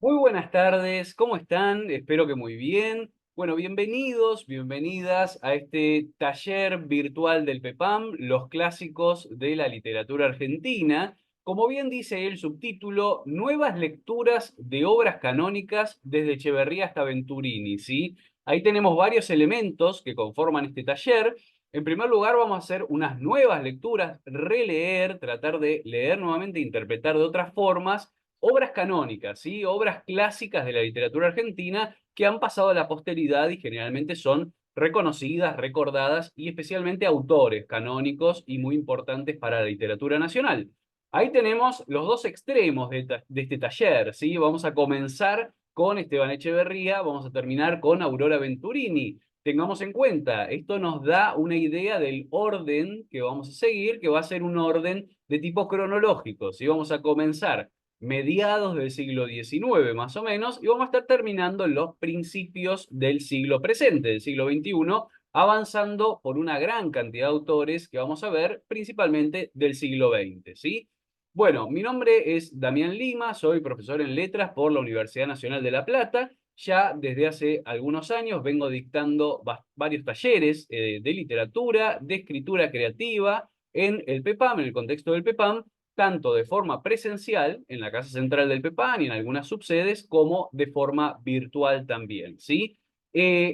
Muy buenas tardes, ¿cómo están? Espero que muy bien. Bueno, bienvenidos, bienvenidas a este taller virtual del PEPAM, los clásicos de la literatura argentina. Como bien dice el subtítulo, nuevas lecturas de obras canónicas desde Echeverría hasta Venturini, ¿sí? Ahí tenemos varios elementos que conforman este taller. En primer lugar, vamos a hacer unas nuevas lecturas, releer, tratar de leer nuevamente e interpretar de otras formas obras canónicas, ¿sí? Obras clásicas de la literatura argentina que han pasado a la posteridad y generalmente son reconocidas, recordadas y especialmente autores canónicos y muy importantes para la literatura nacional. Ahí tenemos los dos extremos de este taller, ¿sí? Vamos a comenzar con Esteban Echeverría, vamos a terminar con Aurora Venturini. Tengamos en cuenta, esto nos da una idea del orden que vamos a seguir, que va a ser un orden de tipo cronológico, ¿sí? Vamos a comenzar mediados del siglo XIX más o menos, y vamos a estar terminando en los principios del siglo presente, del siglo XXI, avanzando por una gran cantidad de autores que vamos a ver principalmente del siglo XX, ¿sí? Bueno, mi nombre es Damián Lima, soy profesor en letras por la Universidad Nacional de La Plata. Ya desde hace algunos años vengo dictando varios talleres de literatura, de escritura creativa en el PEPAM, en el contexto del PEPAM, tanto de forma presencial en la Casa Central del PEPAN y en algunas subsedes, como de forma virtual también, ¿sí?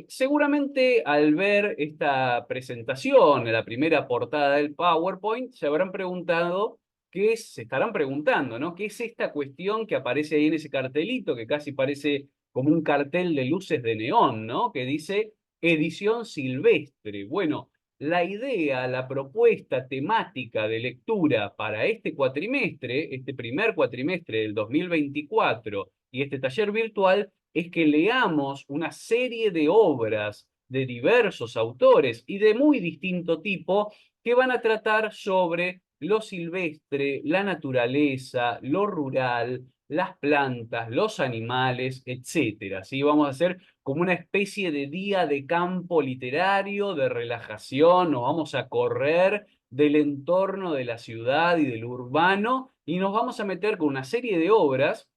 Seguramente al ver esta presentación, en la primera portada del PowerPoint, se habrán preguntado, se estarán preguntando, ¿no? ¿Qué es esta cuestión que aparece ahí en ese cartelito, que casi parece como un cartel de luces de neón, ¿no? Que dice edición silvestre. Bueno, la idea, la propuesta temática de lectura para este cuatrimestre, este primer cuatrimestre del 2024 y este taller virtual, es que leamos una serie de obras de diversos autores y de muy distinto tipo que van a tratar sobre lo silvestre, la naturaleza, lo rural, las plantas, los animales, etcétera. ¿Sí? Vamos a hacer como una especie de día de campo literario, de relajación, nos vamos a correr del entorno de la ciudad y del urbano y nos vamos a meter con una serie de obras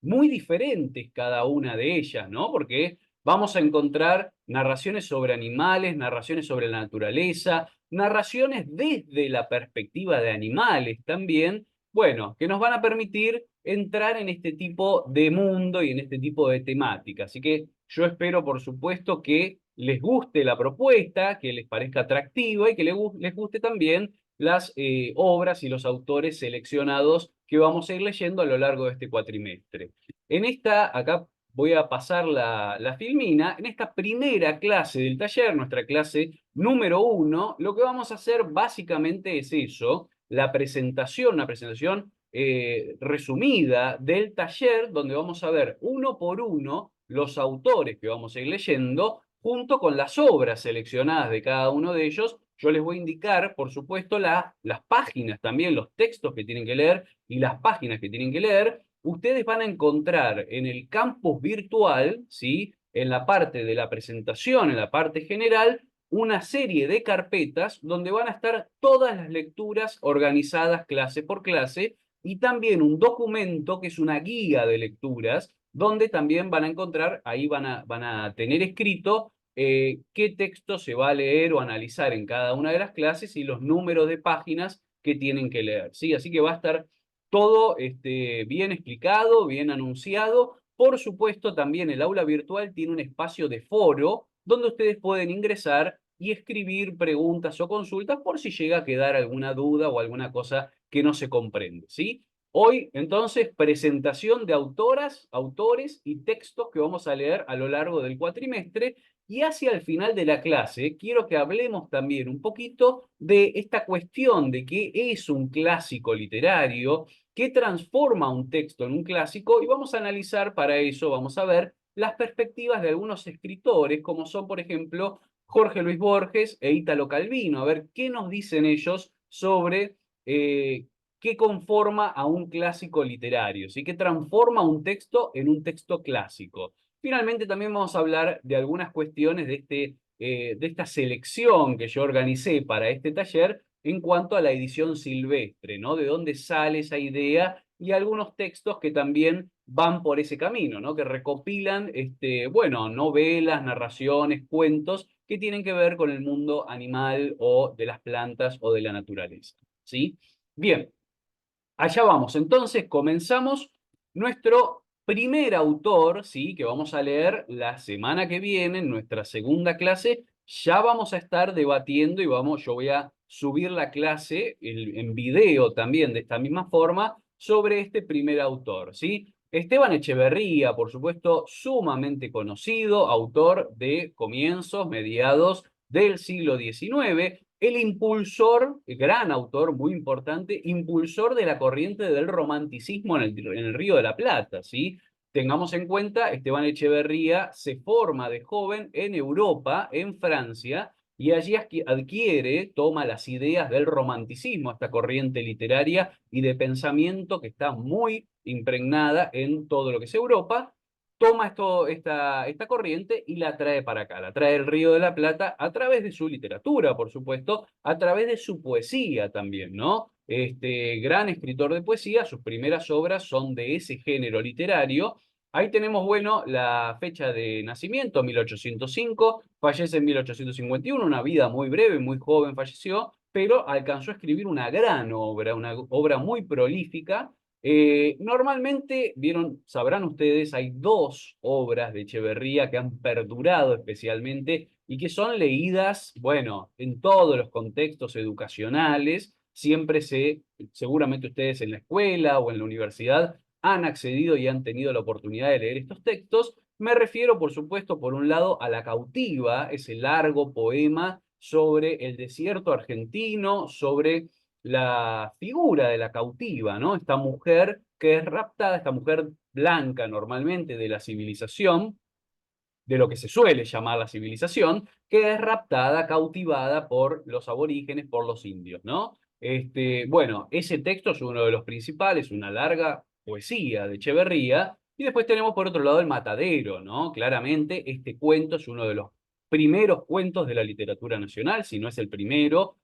muy diferentes cada una de ellas, ¿no? Porque vamos a encontrar narraciones sobre animales, narraciones sobre la naturaleza, narraciones desde la perspectiva de animales también, bueno, que nos van a permitir entrar en este tipo de mundo y en este tipo de temática. Así que yo espero, por supuesto, que les guste la propuesta, que les parezca atractiva y que les guste también las obras y los autores seleccionados que vamos a ir leyendo a lo largo de este cuatrimestre. En esta, acá voy a pasar la filmina, en esta primera clase del taller, nuestra clase número 1, lo que vamos a hacer básicamente es eso, la presentación, una presentación resumida del taller, donde vamos a ver uno por uno los autores que vamos a ir leyendo, junto con las obras seleccionadas de cada uno de ellos. Yo les voy a indicar, por supuesto, las páginas también, los textos que tienen que leer y las páginas que tienen que leer. Ustedes van a encontrar en el campus virtual, ¿sí? En la parte de la presentación, en la parte general, una serie de carpetas donde van a estar todas las lecturas organizadas clase por clase y también un documento que es una guía de lecturas donde también van a encontrar, ahí van a tener escrito qué texto se va a leer o analizar en cada una de las clases y los números de páginas que tienen que leer, ¿sí? Así que va a estar todo bien explicado, bien anunciado. Por supuesto, también el aula virtual tiene un espacio de foro donde ustedes pueden ingresar y escribir preguntas o consultas por si llega a quedar alguna duda o alguna cosa que no se comprende, ¿sí? Hoy, entonces, presentación de autoras, autores y textos que vamos a leer a lo largo del cuatrimestre. Y hacia el final de la clase, quiero que hablemos también un poquito de esta cuestión de qué es un clásico literario, qué transforma un texto en un clásico, y vamos a analizar para eso, vamos a ver las perspectivas de algunos escritores, como son, por ejemplo, Jorge Luis Borges e Ítalo Calvino, a ver qué nos dicen ellos sobre qué conforma a un clásico literario, ¿sí? Qué transforma un texto en un texto clásico. Finalmente también vamos a hablar de algunas cuestiones de esta selección que yo organicé para este taller en cuanto a la edición silvestre, ¿no? De dónde sale esa idea y algunos textos que también van por ese camino, ¿no? Que recopilan, bueno, novelas, narraciones, cuentos que tienen que ver con el mundo animal o de las plantas o de la naturaleza, ¿sí? Bien, allá vamos. Entonces, comenzamos nuestro primer autor, ¿sí? Que vamos a leer la semana que viene, en nuestra segunda clase. Ya vamos a estar debatiendo y yo voy a subir la clase en video también de esta misma forma sobre este primer autor, ¿sí? Esteban Echeverría, por supuesto, sumamente conocido, autor de comienzos, mediados del siglo XIX, el impulsor, gran autor, muy importante, impulsor de la corriente del romanticismo en el Río de la Plata, ¿sí? Tengamos en cuenta, Esteban Echeverría se forma de joven en Europa, en Francia, y allí adquiere, toma las ideas del romanticismo, esta corriente literaria y de pensamiento que está muy impregnada en todo lo que es Europa, toma esta corriente y la trae para acá, la trae el Río de la Plata a través de su literatura, por supuesto, a través de su poesía también, ¿no? Este gran escritor de poesía, sus primeras obras son de ese género literario. Ahí tenemos, bueno, la fecha de nacimiento, 1805, fallece en 1851, una vida muy breve, muy joven falleció, pero alcanzó a escribir una gran obra, una obra muy prolífica. Normalmente, sabrán ustedes, hay dos obras de Echeverría que han perdurado especialmente y que son leídas, bueno, en todos los contextos educacionales. Seguramente ustedes en la escuela o en la universidad han accedido y han tenido la oportunidad de leer estos textos. Me refiero, por supuesto, por un lado a La cautiva, ese largo poema sobre el desierto argentino, sobre la figura de la cautiva, ¿no? Esta mujer que es raptada, esta mujer blanca normalmente de la civilización, de lo que se suele llamar la civilización, que es raptada, cautivada por los aborígenes, por los indios, ¿no? Bueno, ese texto es uno de los principales, una larga poesía de Echeverría, y después tenemos por otro lado El Matadero, ¿no? Claramente este cuento es uno de los primeros cuentos de la literatura nacional, si no es el primero,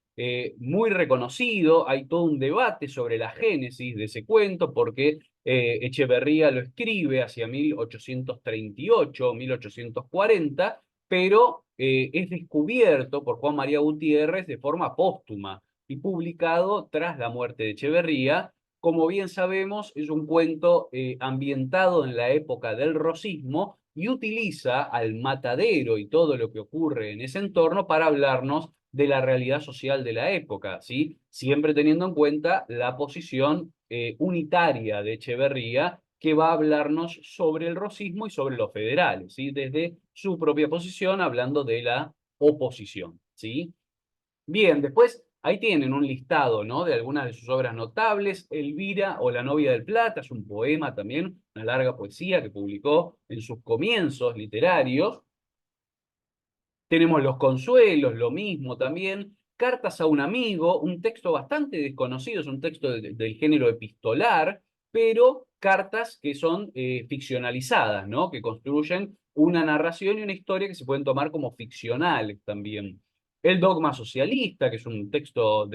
muy reconocido, hay todo un debate sobre la génesis de ese cuento, porque Echeverría lo escribe hacia 1838, 1840, pero es descubierto por Juan María Gutiérrez de forma póstuma y publicado tras la muerte de Echeverría. Como bien sabemos, es un cuento ambientado en la época del rosismo y utiliza al matadero y todo lo que ocurre en ese entorno para hablarnos de la realidad social de la época, ¿sí? Siempre teniendo en cuenta la posición unitaria de Echeverría, que va a hablarnos sobre el rosismo y sobre los federales, ¿sí? Desde su propia posición, hablando de la oposición, ¿sí? Bien, después ahí tienen un listado, ¿no? De algunas de sus obras notables. Elvira o La novia del Plata es un poema también, una larga poesía que publicó en sus comienzos literarios. Tenemos Los Consuelos, lo mismo también. Cartas a un amigo, un texto bastante desconocido, es un texto del género epistolar, pero cartas que son ficcionalizadas, ¿no? Que construyen una narración y una historia que se pueden tomar como ficcionales también. El dogma socialista, que es un texto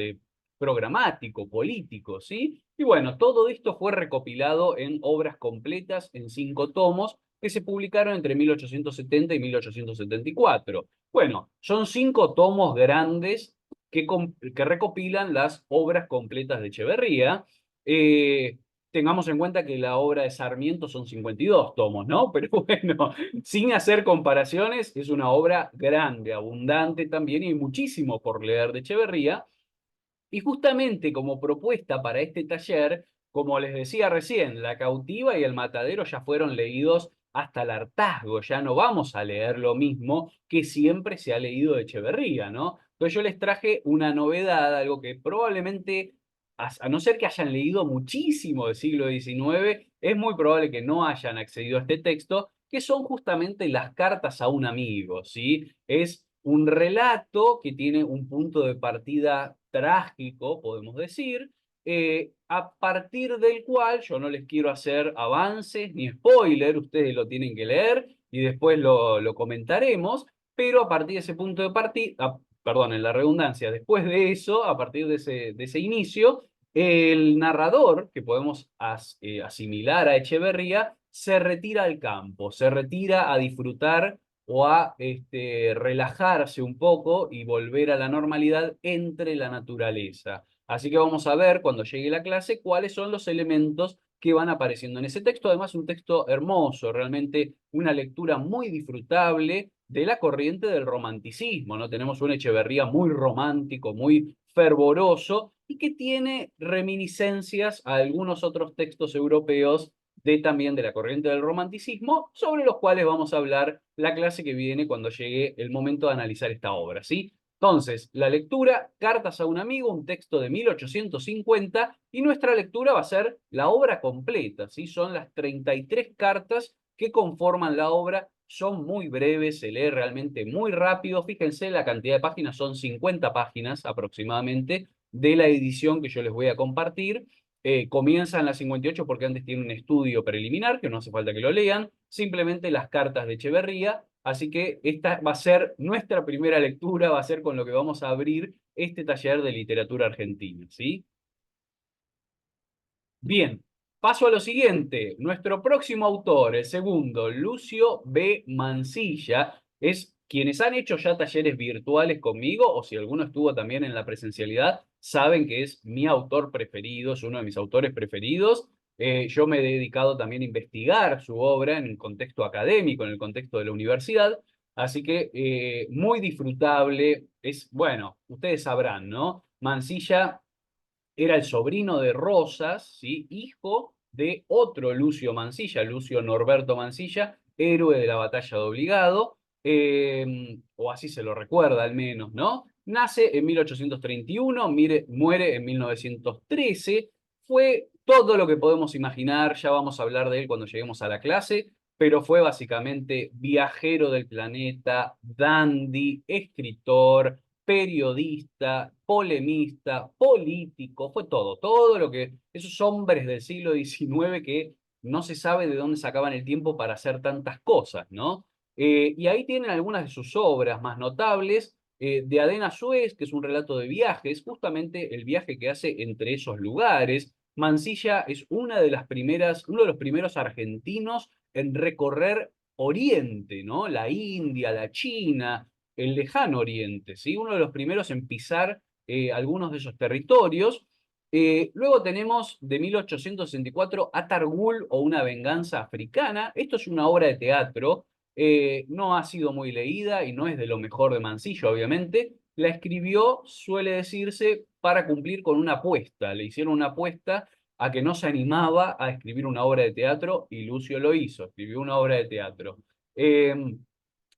programático, político, ¿sí? Y bueno, todo esto fue recopilado en obras completas en 5 tomos que se publicaron entre 1870 y 1874. Bueno, son 5 tomos grandes que recopilan las obras completas de Echeverría. Eh, Tengamos en cuenta que la obra de Sarmiento son 52 tomos, ¿no? Pero bueno, sin hacer comparaciones, es una obra grande, abundante también, y hay muchísimo por leer de Echeverría. Y justamente como propuesta para este taller, como les decía recién, La cautiva y El matadero ya fueron leídos hasta el hartazgo, ya no vamos a leer lo mismo que siempre se ha leído de Echeverría, ¿no? Entonces yo les traje una novedad, algo que probablemente, a no ser que hayan leído muchísimo del siglo XIX, es muy probable que no hayan accedido a este texto, que son justamente las cartas a un amigo, ¿sí? Es un relato que tiene un punto de partida trágico, podemos decir, a partir del cual yo no les quiero hacer avances ni spoiler, ustedes lo tienen que leer y después lo comentaremos, pero a partir de ese punto de partida, perdón, en la redundancia, después de eso, a partir de ese inicio, El narrador, que podemos asimilar a Echeverría, se retira al campo, se retira a disfrutar o a relajarse un poco y volver a la normalidad entre la naturaleza. Así que vamos a ver cuando llegue la clase cuáles son los elementos que van apareciendo en ese texto. Además, un texto hermoso, realmente una lectura muy disfrutable de la corriente del romanticismo, ¿no? Tenemos un Echeverría muy romántico, muy fervoroso y que tiene reminiscencias a algunos otros textos europeos también de la corriente del romanticismo, sobre los cuales vamos a hablar la clase que viene cuando llegue el momento de analizar esta obra, ¿sí? Entonces, la lectura, Cartas a un amigo, un texto de 1850, y nuestra lectura va a ser la obra completa, ¿sí? Son las 33 cartas que conforman la obra, son muy breves, se lee realmente muy rápido, fíjense, la cantidad de páginas son 50 páginas aproximadamente de la edición que yo les voy a compartir. Comienza en la 58 porque antes tiene un estudio preliminar, que no hace falta que lo lean, simplemente las cartas de Echeverría. Así que esta va a ser nuestra primera lectura, va a ser con lo que vamos a abrir este taller de literatura argentina, ¿sí? Bien, paso a lo siguiente. Nuestro próximo autor, el segundo, Lucio B. Mansilla, es quienes han hecho ya talleres virtuales conmigo, o si alguno estuvo también en la presencialidad, saben que es mi autor preferido, es uno de mis autores preferidos. Yo me he dedicado también a investigar su obra en el contexto académico, en el contexto de la universidad, así que muy disfrutable. Es, bueno, ustedes sabrán, ¿no? Mansilla era el sobrino de Rosas, ¿sí? Hijo de otro Lucio Mansilla, Lucio Norberto Mansilla, héroe de la batalla de Obligado, o así se lo recuerda al menos, ¿no? Nace en 1831, muere en 1913, fue todo lo que podemos imaginar, ya vamos a hablar de él cuando lleguemos a la clase, pero fue básicamente viajero del planeta, dandy, escritor, periodista, polemista, político, fue todo, todo lo que esos hombres del siglo XIX que no se sabe de dónde sacaban el tiempo para hacer tantas cosas, ¿no? Y ahí tienen algunas de sus obras más notables, de Adena Suez, que es un relato de viajes, justamente el viaje que hace entre esos lugares. Mansilla es una de las primeras, uno de los primeros argentinos en recorrer Oriente, ¿no? La India, la China, el lejano Oriente, ¿sí? Uno de los primeros en pisar algunos de esos territorios. Luego tenemos de 1864 Atar Ghul o Una venganza africana. Esto es una obra de teatro, no ha sido muy leída y no es de lo mejor de Mansilla, obviamente. La escribió, suele decirse, para cumplir con una apuesta. Le hicieron una apuesta a que no se animaba a escribir una obra de teatro y Lucio lo hizo, escribió una obra de teatro. Eh,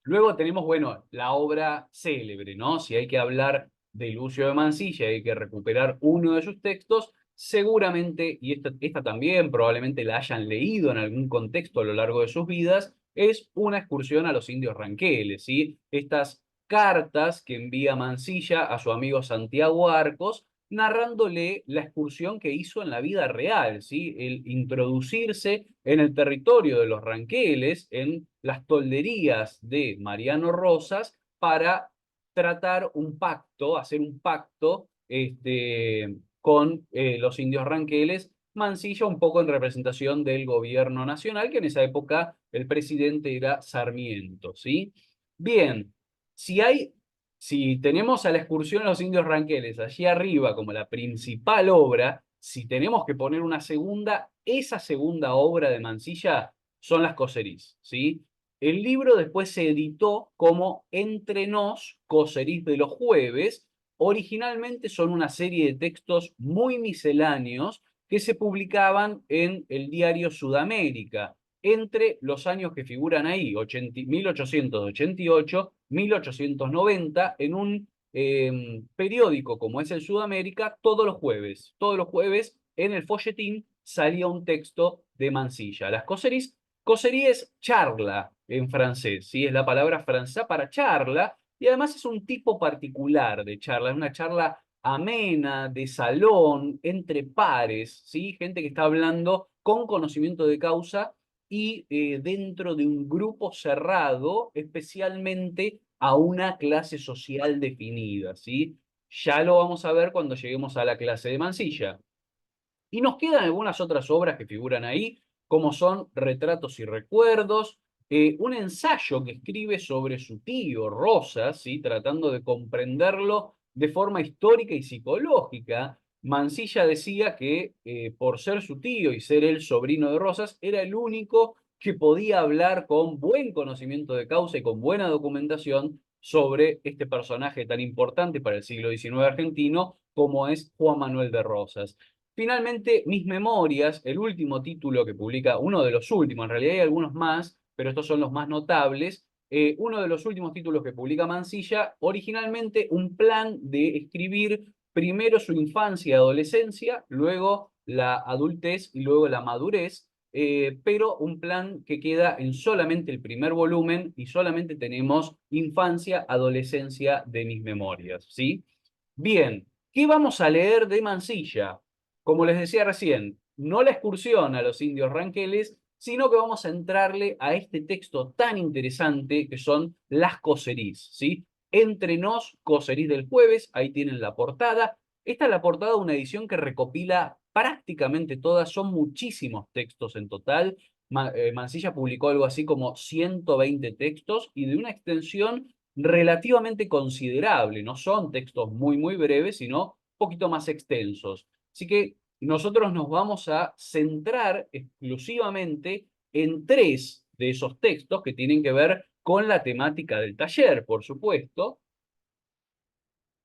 Luego tenemos, bueno, la obra célebre, ¿no? Si hay que hablar de Lucio de Mansilla, hay que recuperar uno de sus textos, seguramente, y esta también probablemente la hayan leído en algún contexto a lo largo de sus vidas, es Una excursión a los indios ranqueles, ¿sí? Estas cartas que envía Mansilla a su amigo Santiago Arcos, narrándole la excursión que hizo en la vida real, ¿sí? El introducirse en el territorio de los ranqueles, en las tolderías de Mariano Rosas, para tratar un pacto, hacer un pacto con los indios ranqueles, Mansilla un poco en representación del gobierno nacional, que en esa época el presidente era Sarmiento, ¿sí? Bien, si hay si tenemos a la excursión a los indios ranqueles allí arriba como la principal obra, si tenemos que poner una segunda, esa segunda obra de Mansilla son las Coserís, ¿sí? El libro después se editó como Entre nos, Coserís de los jueves. Originalmente son una serie de textos muy misceláneos que se publicaban en el diario Sudamérica entre los años que figuran ahí, 1888, 1890, en un periódico como es el Sudamérica, todos los jueves en el folletín salía un texto de Mansilla. Las causeries, causerie es charla en francés, ¿sí? Es la palabra francesa para charla, y además es un tipo particular de charla, es una charla amena, de salón, entre pares, ¿sí? Gente que está hablando con conocimiento de causa y dentro de un grupo cerrado, especialmente a una clase social definida, ¿sí? Ya lo vamos a ver cuando lleguemos a la clase de Mansilla. Y nos quedan algunas otras obras que figuran ahí, como son Retratos y Recuerdos, un ensayo que escribe sobre su tío Rosas, ¿sí? Tratando de comprenderlo de forma histórica y psicológica. Mansilla decía que por ser su tío y ser el sobrino de Rosas, era el único que podía hablar con buen conocimiento de causa y con buena documentación sobre este personaje tan importante para el siglo XIX argentino como es Juan Manuel de Rosas. Finalmente, Mis Memorias, el último título que publica, uno de los últimos, en realidad hay algunos más, pero estos son los más notables, uno de los últimos títulos que publica Mansilla, originalmente un plan de escribir primero su infancia y adolescencia, luego la adultez y luego la madurez, pero un plan que queda en solamente el primer volumen y solamente tenemos infancia, adolescencia de Mis Memorias, ¿sí? Bien, ¿qué vamos a leer de Mansilla? Como les decía recién, no la excursión a los indios ranqueles, sino que vamos a entrarle a este texto tan interesante que son las coserís, ¿sí? Entre nos, coserís del jueves, ahí tienen la portada. Esta es la portada de una edición que recopila prácticamente todas, son muchísimos textos en total. Mansilla publicó algo así como 120 textos y de una extensión relativamente considerable. No son textos muy, muy breves, sino un poquito más extensos. Así que nosotros nos vamos a centrar exclusivamente en tres de esos textos que tienen que ver con la temática del taller, por supuesto.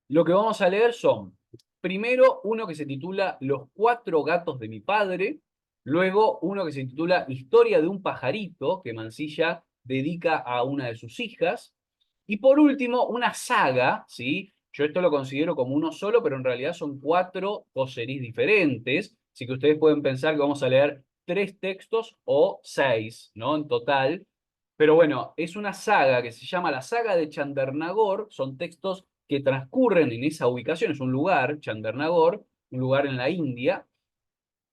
Lo que vamos a leer son, primero, uno que se titula Los cuatro gatos de mi padre, luego uno que se titula Historia de un pajarito, que Mansilla dedica a una de sus hijas, y por último, una saga, ¿sí? Yo esto lo considero como uno solo, pero en realidad son cuatro coserís diferentes, así que ustedes pueden pensar que vamos a leer tres textos o seis, ¿no? En total. Pero bueno, es una saga que se llama la saga de Chandernagor, son textos que transcurren en esa ubicación, es un lugar, Chandernagor, un lugar en la India,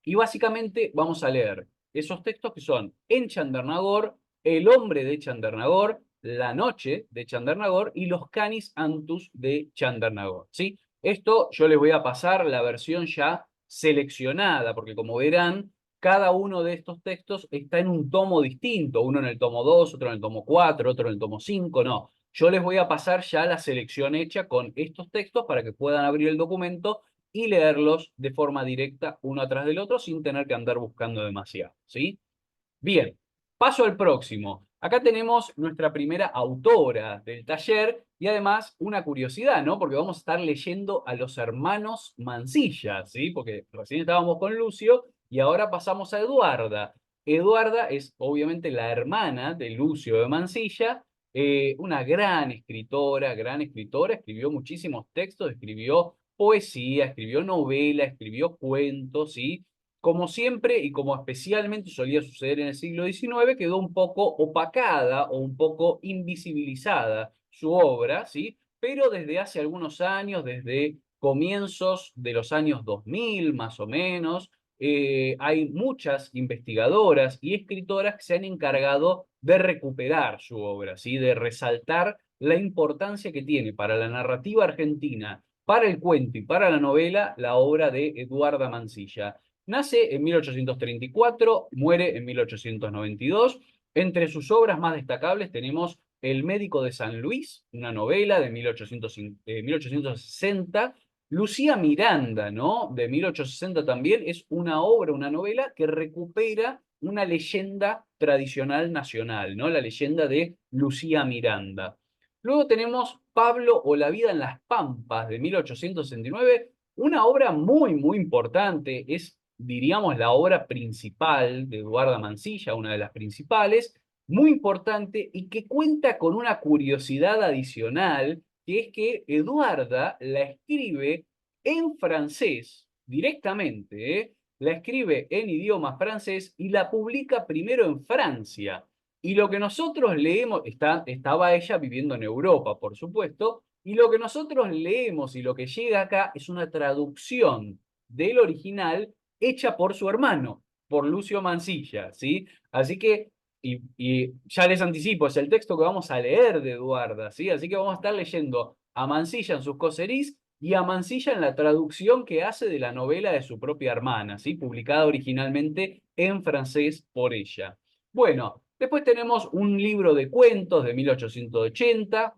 y básicamente vamos a leer esos textos que son en Chandernagor, el hombre de Chandernagor, la noche de Chandernagor y los canis antus de Chandernagor, ¿sí? Esto yo les voy a pasar la versión ya seleccionada, porque como verán, cada uno de estos textos está en un tomo distinto, uno en el tomo 2, otro en el tomo 4, otro en el tomo 5, no. Yo les voy a pasar ya la selección hecha con estos textos para que puedan abrir el documento y leerlos de forma directa uno atrás del otro sin tener que andar buscando demasiado, ¿sí? Bien, paso al próximo. Acá tenemos nuestra primera autora del taller y además una curiosidad, ¿no? Porque vamos a estar leyendo a los hermanos Mansilla, ¿sí? Porque recién estábamos con Lucio y ahora pasamos a Eduarda. Eduarda es obviamente la hermana de Lucio de Mansilla, una gran escritora, escribió muchísimos textos, escribió poesía, escribió novela, escribió cuentos, ¿sí? Como siempre y como especialmente solía suceder en el siglo XIX, quedó un poco opacada o un poco invisibilizada su obra, ¿sí? Pero desde hace algunos años, desde comienzos de los años 2000 más o menos, hay muchas investigadoras y escritoras que se han encargado de recuperar su obra, ¿sí? De resaltar la importancia que tiene para la narrativa argentina, para el cuento y para la novela, la obra de Eduarda Mansilla. Nace en 1834, muere en 1892. Entre sus obras más destacables tenemos El médico de San Luis, una novela de 1860. Lucía Miranda, ¿no? De 1860 también, es una obra, una novela que recupera una leyenda tradicional nacional, ¿no? La leyenda de Lucía Miranda. Luego tenemos Pablo o la vida en las Pampas de 1869, una obra muy, muy importante, es, diríamos, la obra principal de Eduarda Mansilla, una de las principales, muy importante y que cuenta con una curiosidad adicional, que es que Eduarda la escribe en francés directamente, ¿eh? La escribe en idioma francés y la publica primero en Francia. Y lo que nosotros leemos, estaba ella viviendo en Europa, por supuesto, y lo que nosotros leemos y lo que llega acá es una traducción del original hecha por su hermano, por Lucio Mansilla, ¿sí? Así que, y ya les anticipo, es el texto que vamos a leer de Eduarda, ¿sí? Así que vamos a estar leyendo a Mansilla en sus coserís y a Mansilla en la traducción que hace de la novela de su propia hermana, ¿sí? Publicada originalmente en francés por ella. Bueno, después tenemos un libro de cuentos de 1880,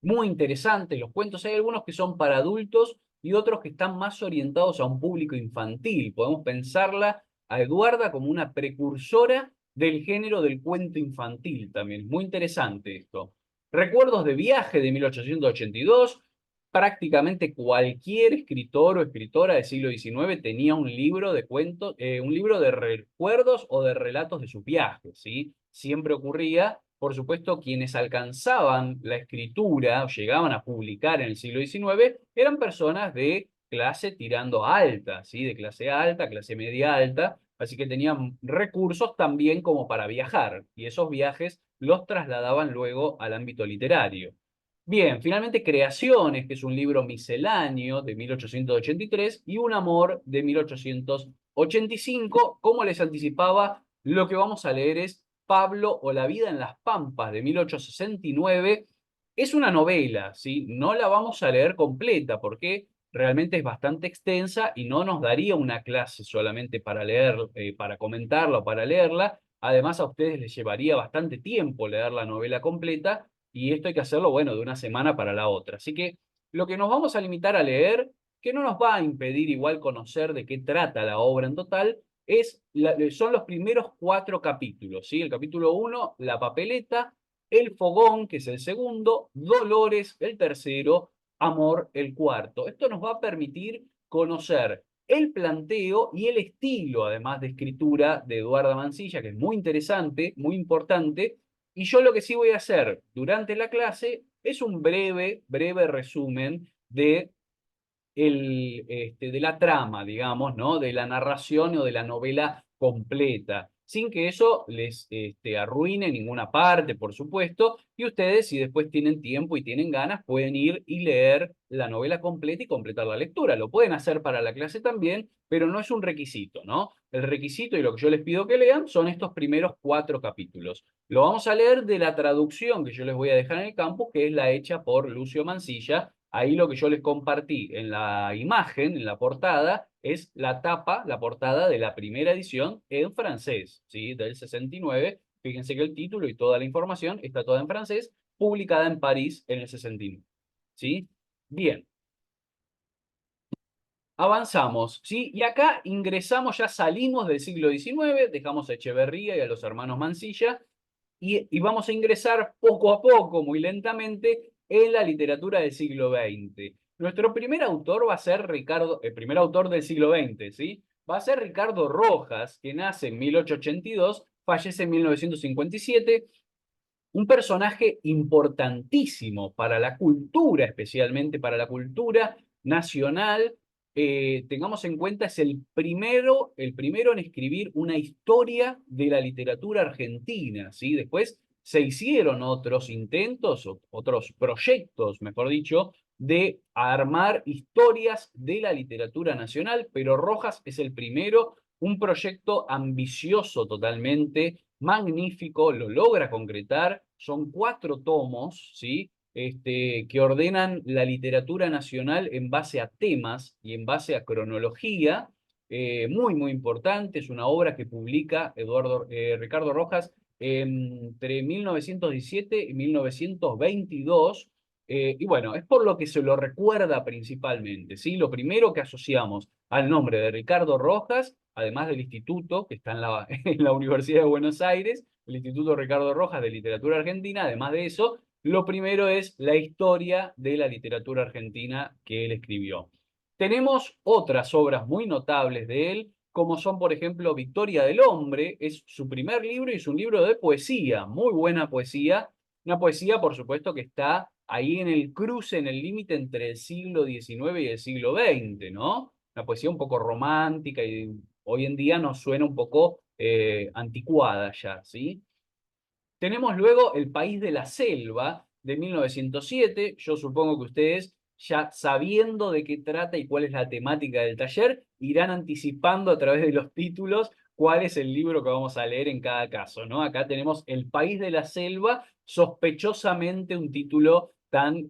muy interesante. Los cuentos, hay algunos que son para adultos y otros que están más orientados a un público infantil. Podemos pensarla a Eduarda como una precursora del género del cuento infantil también. Muy interesante esto. Recuerdos de viaje de 1882. Prácticamente cualquier escritor o escritora del siglo XIX tenía un libro de cuentos, un libro de recuerdos o de relatos de sus viajes, ¿sí? Siempre ocurría, por supuesto, quienes alcanzaban la escritura o llegaban a publicar en el siglo XIX eran personas de clase tirando alta, ¿sí? De clase alta, clase media alta, así que tenían recursos también como para viajar, y esos viajes los trasladaban luego al ámbito literario. Bien, finalmente Creaciones, que es un libro misceláneo de 1883, y Un amor de 1885. Como les anticipaba, lo que vamos a leer es Pablo o la vida en las Pampas de 1869. Es una novela, ¿sí? No la vamos a leer completa porque realmente es bastante extensa y no nos daría una clase solamente para leer, para comentarla o para leerla. Además, a ustedes les llevaría bastante tiempo leer la novela completa y esto hay que hacerlo, bueno, de una semana para la otra. Así que lo que nos vamos a limitar a leer, que no nos va a impedir igual conocer de qué trata la obra en total, son los primeros 4 capítulos, ¿sí? El capítulo 1, La papeleta; El fogón, que es el segundo; Dolores, el tercero; Amor, el cuarto. Esto nos va a permitir conocer el planteo y el estilo, además de escritura, de Eduarda Mansilla, que es muy interesante, muy importante. Y yo lo que sí voy a hacer durante la clase es un breve resumen de la trama, digamos, ¿no? De la narración o de la novela completa, sin que eso les arruine ninguna parte, por supuesto, y ustedes, si después tienen tiempo y tienen ganas, pueden ir y leer la novela completa y completar la lectura. Lo pueden hacer para la clase también, pero no es un requisito, ¿no? El requisito y lo que yo les pido que lean son estos primeros 4 capítulos. Lo vamos a leer de la traducción que yo les voy a dejar en el campus, que es la hecha por Lucio Mansilla. Ahí lo que yo les compartí en la imagen, en la portada, es la tapa, la portada de la primera edición en francés, ¿sí? Del 69. Fíjense que el título y toda la información está toda en francés, publicada en París en el 69, ¿sí? Bien, avanzamos, ¿sí? Y acá ingresamos, ya salimos del siglo XIX, dejamos a Echeverría y a los hermanos Mansilla, y vamos a ingresar poco a poco, muy lentamente, en la literatura del siglo XX. Nuestro primer autor va a ser Ricardo, el primer autor del siglo XX, ¿sí? Va a ser Ricardo Rojas, que nace en 1882, fallece en 1957, un personaje importantísimo para la cultura, especialmente para la cultura nacional. Tengamos en cuenta, es el primero en escribir una historia de la literatura argentina, ¿sí? Después se hicieron otros intentos, otros proyectos, mejor dicho, de armar historias de la literatura nacional, pero Rojas es el primero, un proyecto ambicioso totalmente, magnífico, lo logra concretar. Son 4 tomos, ¿sí? Que ordenan la literatura nacional en base a temas y en base a cronología. Muy importante. Es una obra que publica Ricardo Rojas entre 1917 y 1922. Y bueno, es por lo que se lo recuerda principalmente, ¿sí? Lo primero que asociamos al nombre de Ricardo Rojas, además del instituto que está en en la Universidad de Buenos Aires, el Instituto Ricardo Rojas de Literatura Argentina. Además de eso, lo primero es la historia de la literatura argentina que él escribió. Tenemos otras obras muy notables de él, como son, por ejemplo, Victoria del Hombre. Es su primer libro y es un libro de poesía, muy buena poesía. Una poesía, por supuesto, que está ahí en el cruce, en el límite entre el siglo XIX y el siglo XX, ¿no? Una poesía un poco romántica y hoy en día nos suena un poco anticuada ya, ¿sí? Tenemos luego El País de la Selva, de 1907. Yo supongo que ustedes, ya sabiendo de qué trata y cuál es la temática del taller, irán anticipando a través de los títulos cuál es el libro que vamos a leer en cada caso, ¿no? Acá tenemos El País de la Selva, sospechosamente un título tan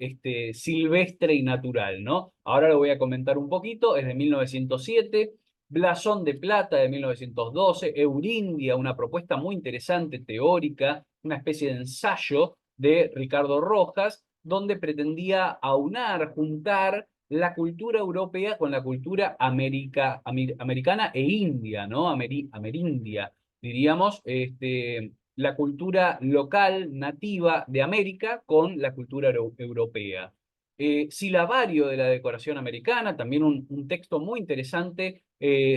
silvestre y natural, ¿no? Ahora lo voy a comentar un poquito, es de 1907, Blasón de Plata de 1912, Eurindia, una propuesta muy interesante, teórica, una especie de ensayo de Ricardo Rojas, donde pretendía aunar, juntar la cultura europea con la cultura americana e india, ¿no? Amerindia, diríamos, la cultura local, nativa de América con la cultura europea. Silabario de la decoración americana, también un texto muy interesante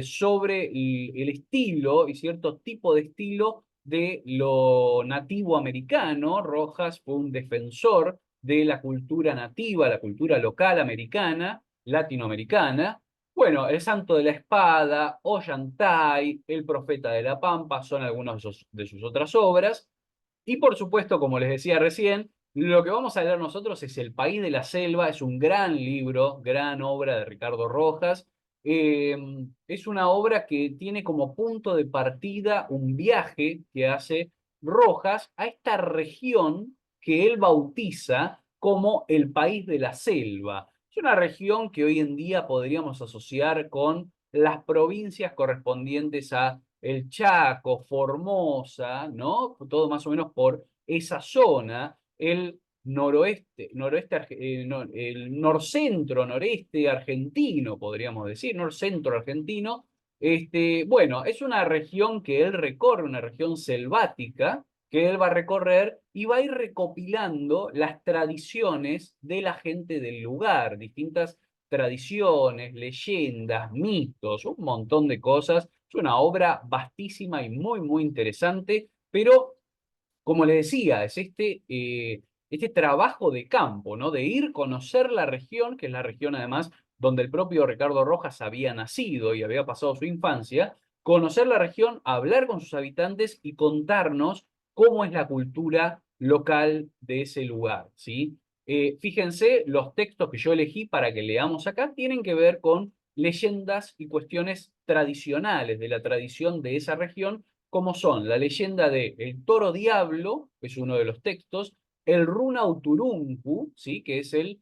sobre el estilo y cierto tipo de estilo de lo nativo americano. Rojas fue un defensor de la cultura nativa, la cultura local americana, latinoamericana. Bueno, El Santo de la Espada, Ollantay, El Profeta de la Pampa son algunas de sus otras obras. Y por supuesto, como les decía recién, lo que vamos a leer nosotros es El País de la Selva, es un gran libro, gran obra de Ricardo Rojas. Eh, es una obra que tiene como punto de partida un viaje que hace Rojas a esta región que él bautiza como el País de la Selva. Es una región que hoy en día podríamos asociar con las provincias correspondientes a el Chaco, Formosa, ¿no? Todo más o menos por esa zona, el el norcentro, noreste argentino, podríamos decir, norcentro argentino. Bueno, es una región que él recorre, una región selvática, que él va a recorrer y va a ir recopilando las tradiciones de la gente del lugar, distintas tradiciones, leyendas, mitos, un montón de cosas. Es una obra vastísima y muy, muy interesante, pero como le decía, es este trabajo de campo, ¿no? De ir conocer la región, que es la región además donde el propio Ricardo Rojas había nacido y había pasado su infancia, conocer la región, hablar con sus habitantes y contarnos cómo es la cultura local de ese lugar, ¿sí? Fíjense, los textos que yo elegí para que leamos acá tienen que ver con leyendas y cuestiones tradicionales de la tradición de esa región, como son la leyenda de El Toro Diablo, que es uno de los textos, el Runa Uturuncu, ¿sí? Que es el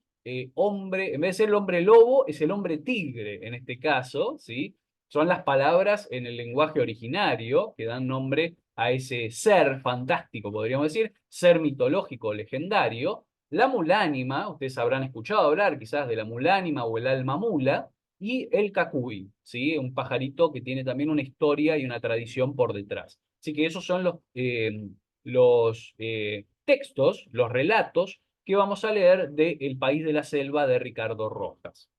hombre, en vez de ser el hombre lobo, es el hombre tigre en este caso, ¿sí? Son las palabras en el lenguaje originario que dan nombre a ese ser fantástico, podríamos decir, ser mitológico, legendario. La mulánima, ustedes habrán escuchado hablar quizás de la mulánima o el alma mula, y el cacuy, ¿sí? Un pajarito que tiene también una historia y una tradición por detrás. Así que esos son los textos, los relatos que vamos a leer de El País de la Selva de Ricardo Rojas.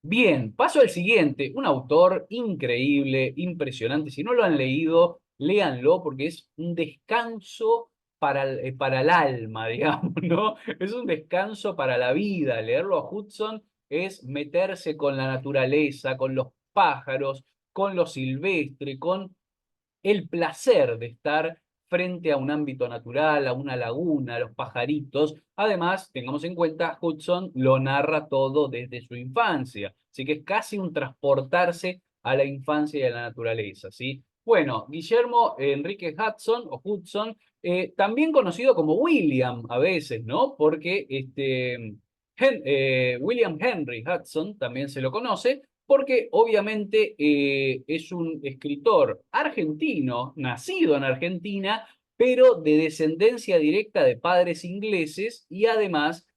Bien, paso al siguiente, un autor increíble, impresionante. Si no lo han leído, léanlo porque es un descanso para el alma, digamos, ¿no? Es un descanso para la vida. Leerlo a Hudson es meterse con la naturaleza, con los pájaros, con lo silvestre, con el placer de estar frente a un ámbito natural, a una laguna, a los pajaritos. Además, tengamos en cuenta, Hudson lo narra todo desde su infancia, así que es casi un transportarse a la infancia y a la naturaleza, ¿sí? Bueno, Guillermo Enrique Hudson, o Hudson, también conocido como William a veces, ¿no? Porque William Henry Hudson también se lo conoce, porque obviamente es un escritor argentino, nacido en Argentina, pero de descendencia directa de padres ingleses y además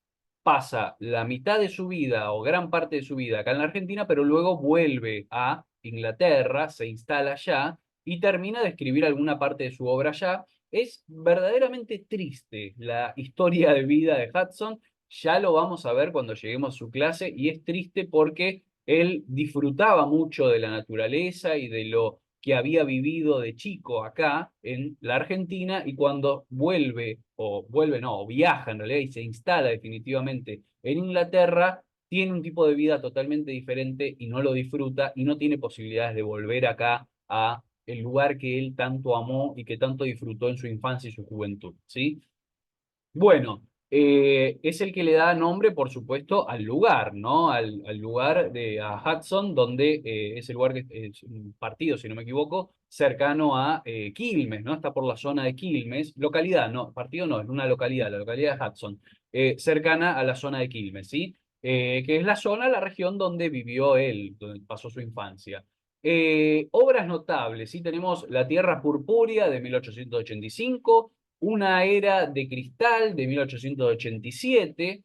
pasa la mitad de su vida o gran parte de su vida acá en la Argentina, pero luego vuelve a Inglaterra, se instala allá y termina de escribir alguna parte de su obra allá. Es verdaderamente triste la historia de vida de Hudson, ya lo vamos a ver cuando lleguemos a su clase, y es triste porque él disfrutaba mucho de la naturaleza y de lo que había vivido de chico acá en la Argentina, y cuando vuelve, o vuelve no, o viaja en realidad y se instala definitivamente en Inglaterra, tiene un tipo de vida totalmente diferente y no lo disfruta y no tiene posibilidades de volver acá a el lugar que él tanto amó y que tanto disfrutó en su infancia y su juventud, ¿sí? Bueno, es el que le da nombre, por supuesto, al lugar, ¿no? Al lugar a Hudson, donde es el lugar que es un partido, si no me equivoco, cercano a Quilmes, ¿no? Está por la zona de Quilmes, localidad, no, partido no, es una localidad, la localidad de Hudson, cercana a la zona de Quilmes, ¿sí? Que es la zona, la región donde vivió él, donde pasó su infancia. Obras notables, ¿sí? Tenemos La Tierra Purpúrea de 1885, Una Era de Cristal de 1887,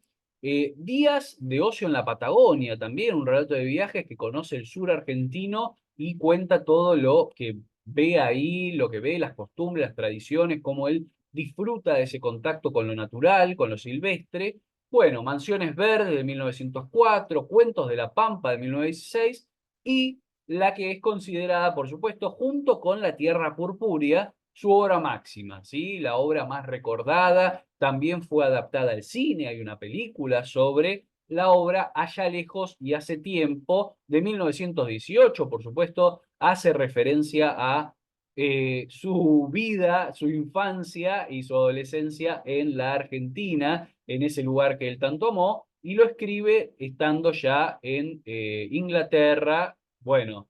Días de Ocio en la Patagonia, también un relato de viajes que conoce el sur argentino y cuenta todo lo que ve ahí, lo que ve, las costumbres, las tradiciones, cómo él disfruta de ese contacto con lo natural, con lo silvestre. Bueno, Mansiones Verdes de 1904, Cuentos de la Pampa de 1916 y la que es considerada, por supuesto, junto con La Tierra Purpúrea, su obra máxima, ¿sí? La obra más recordada, también fue adaptada al cine, hay una película sobre la obra Allá lejos y hace tiempo, de 1918, por supuesto, hace referencia a su vida, su infancia y su adolescencia en la Argentina, en ese lugar que él tanto amó, y lo escribe estando ya en Inglaterra, bueno,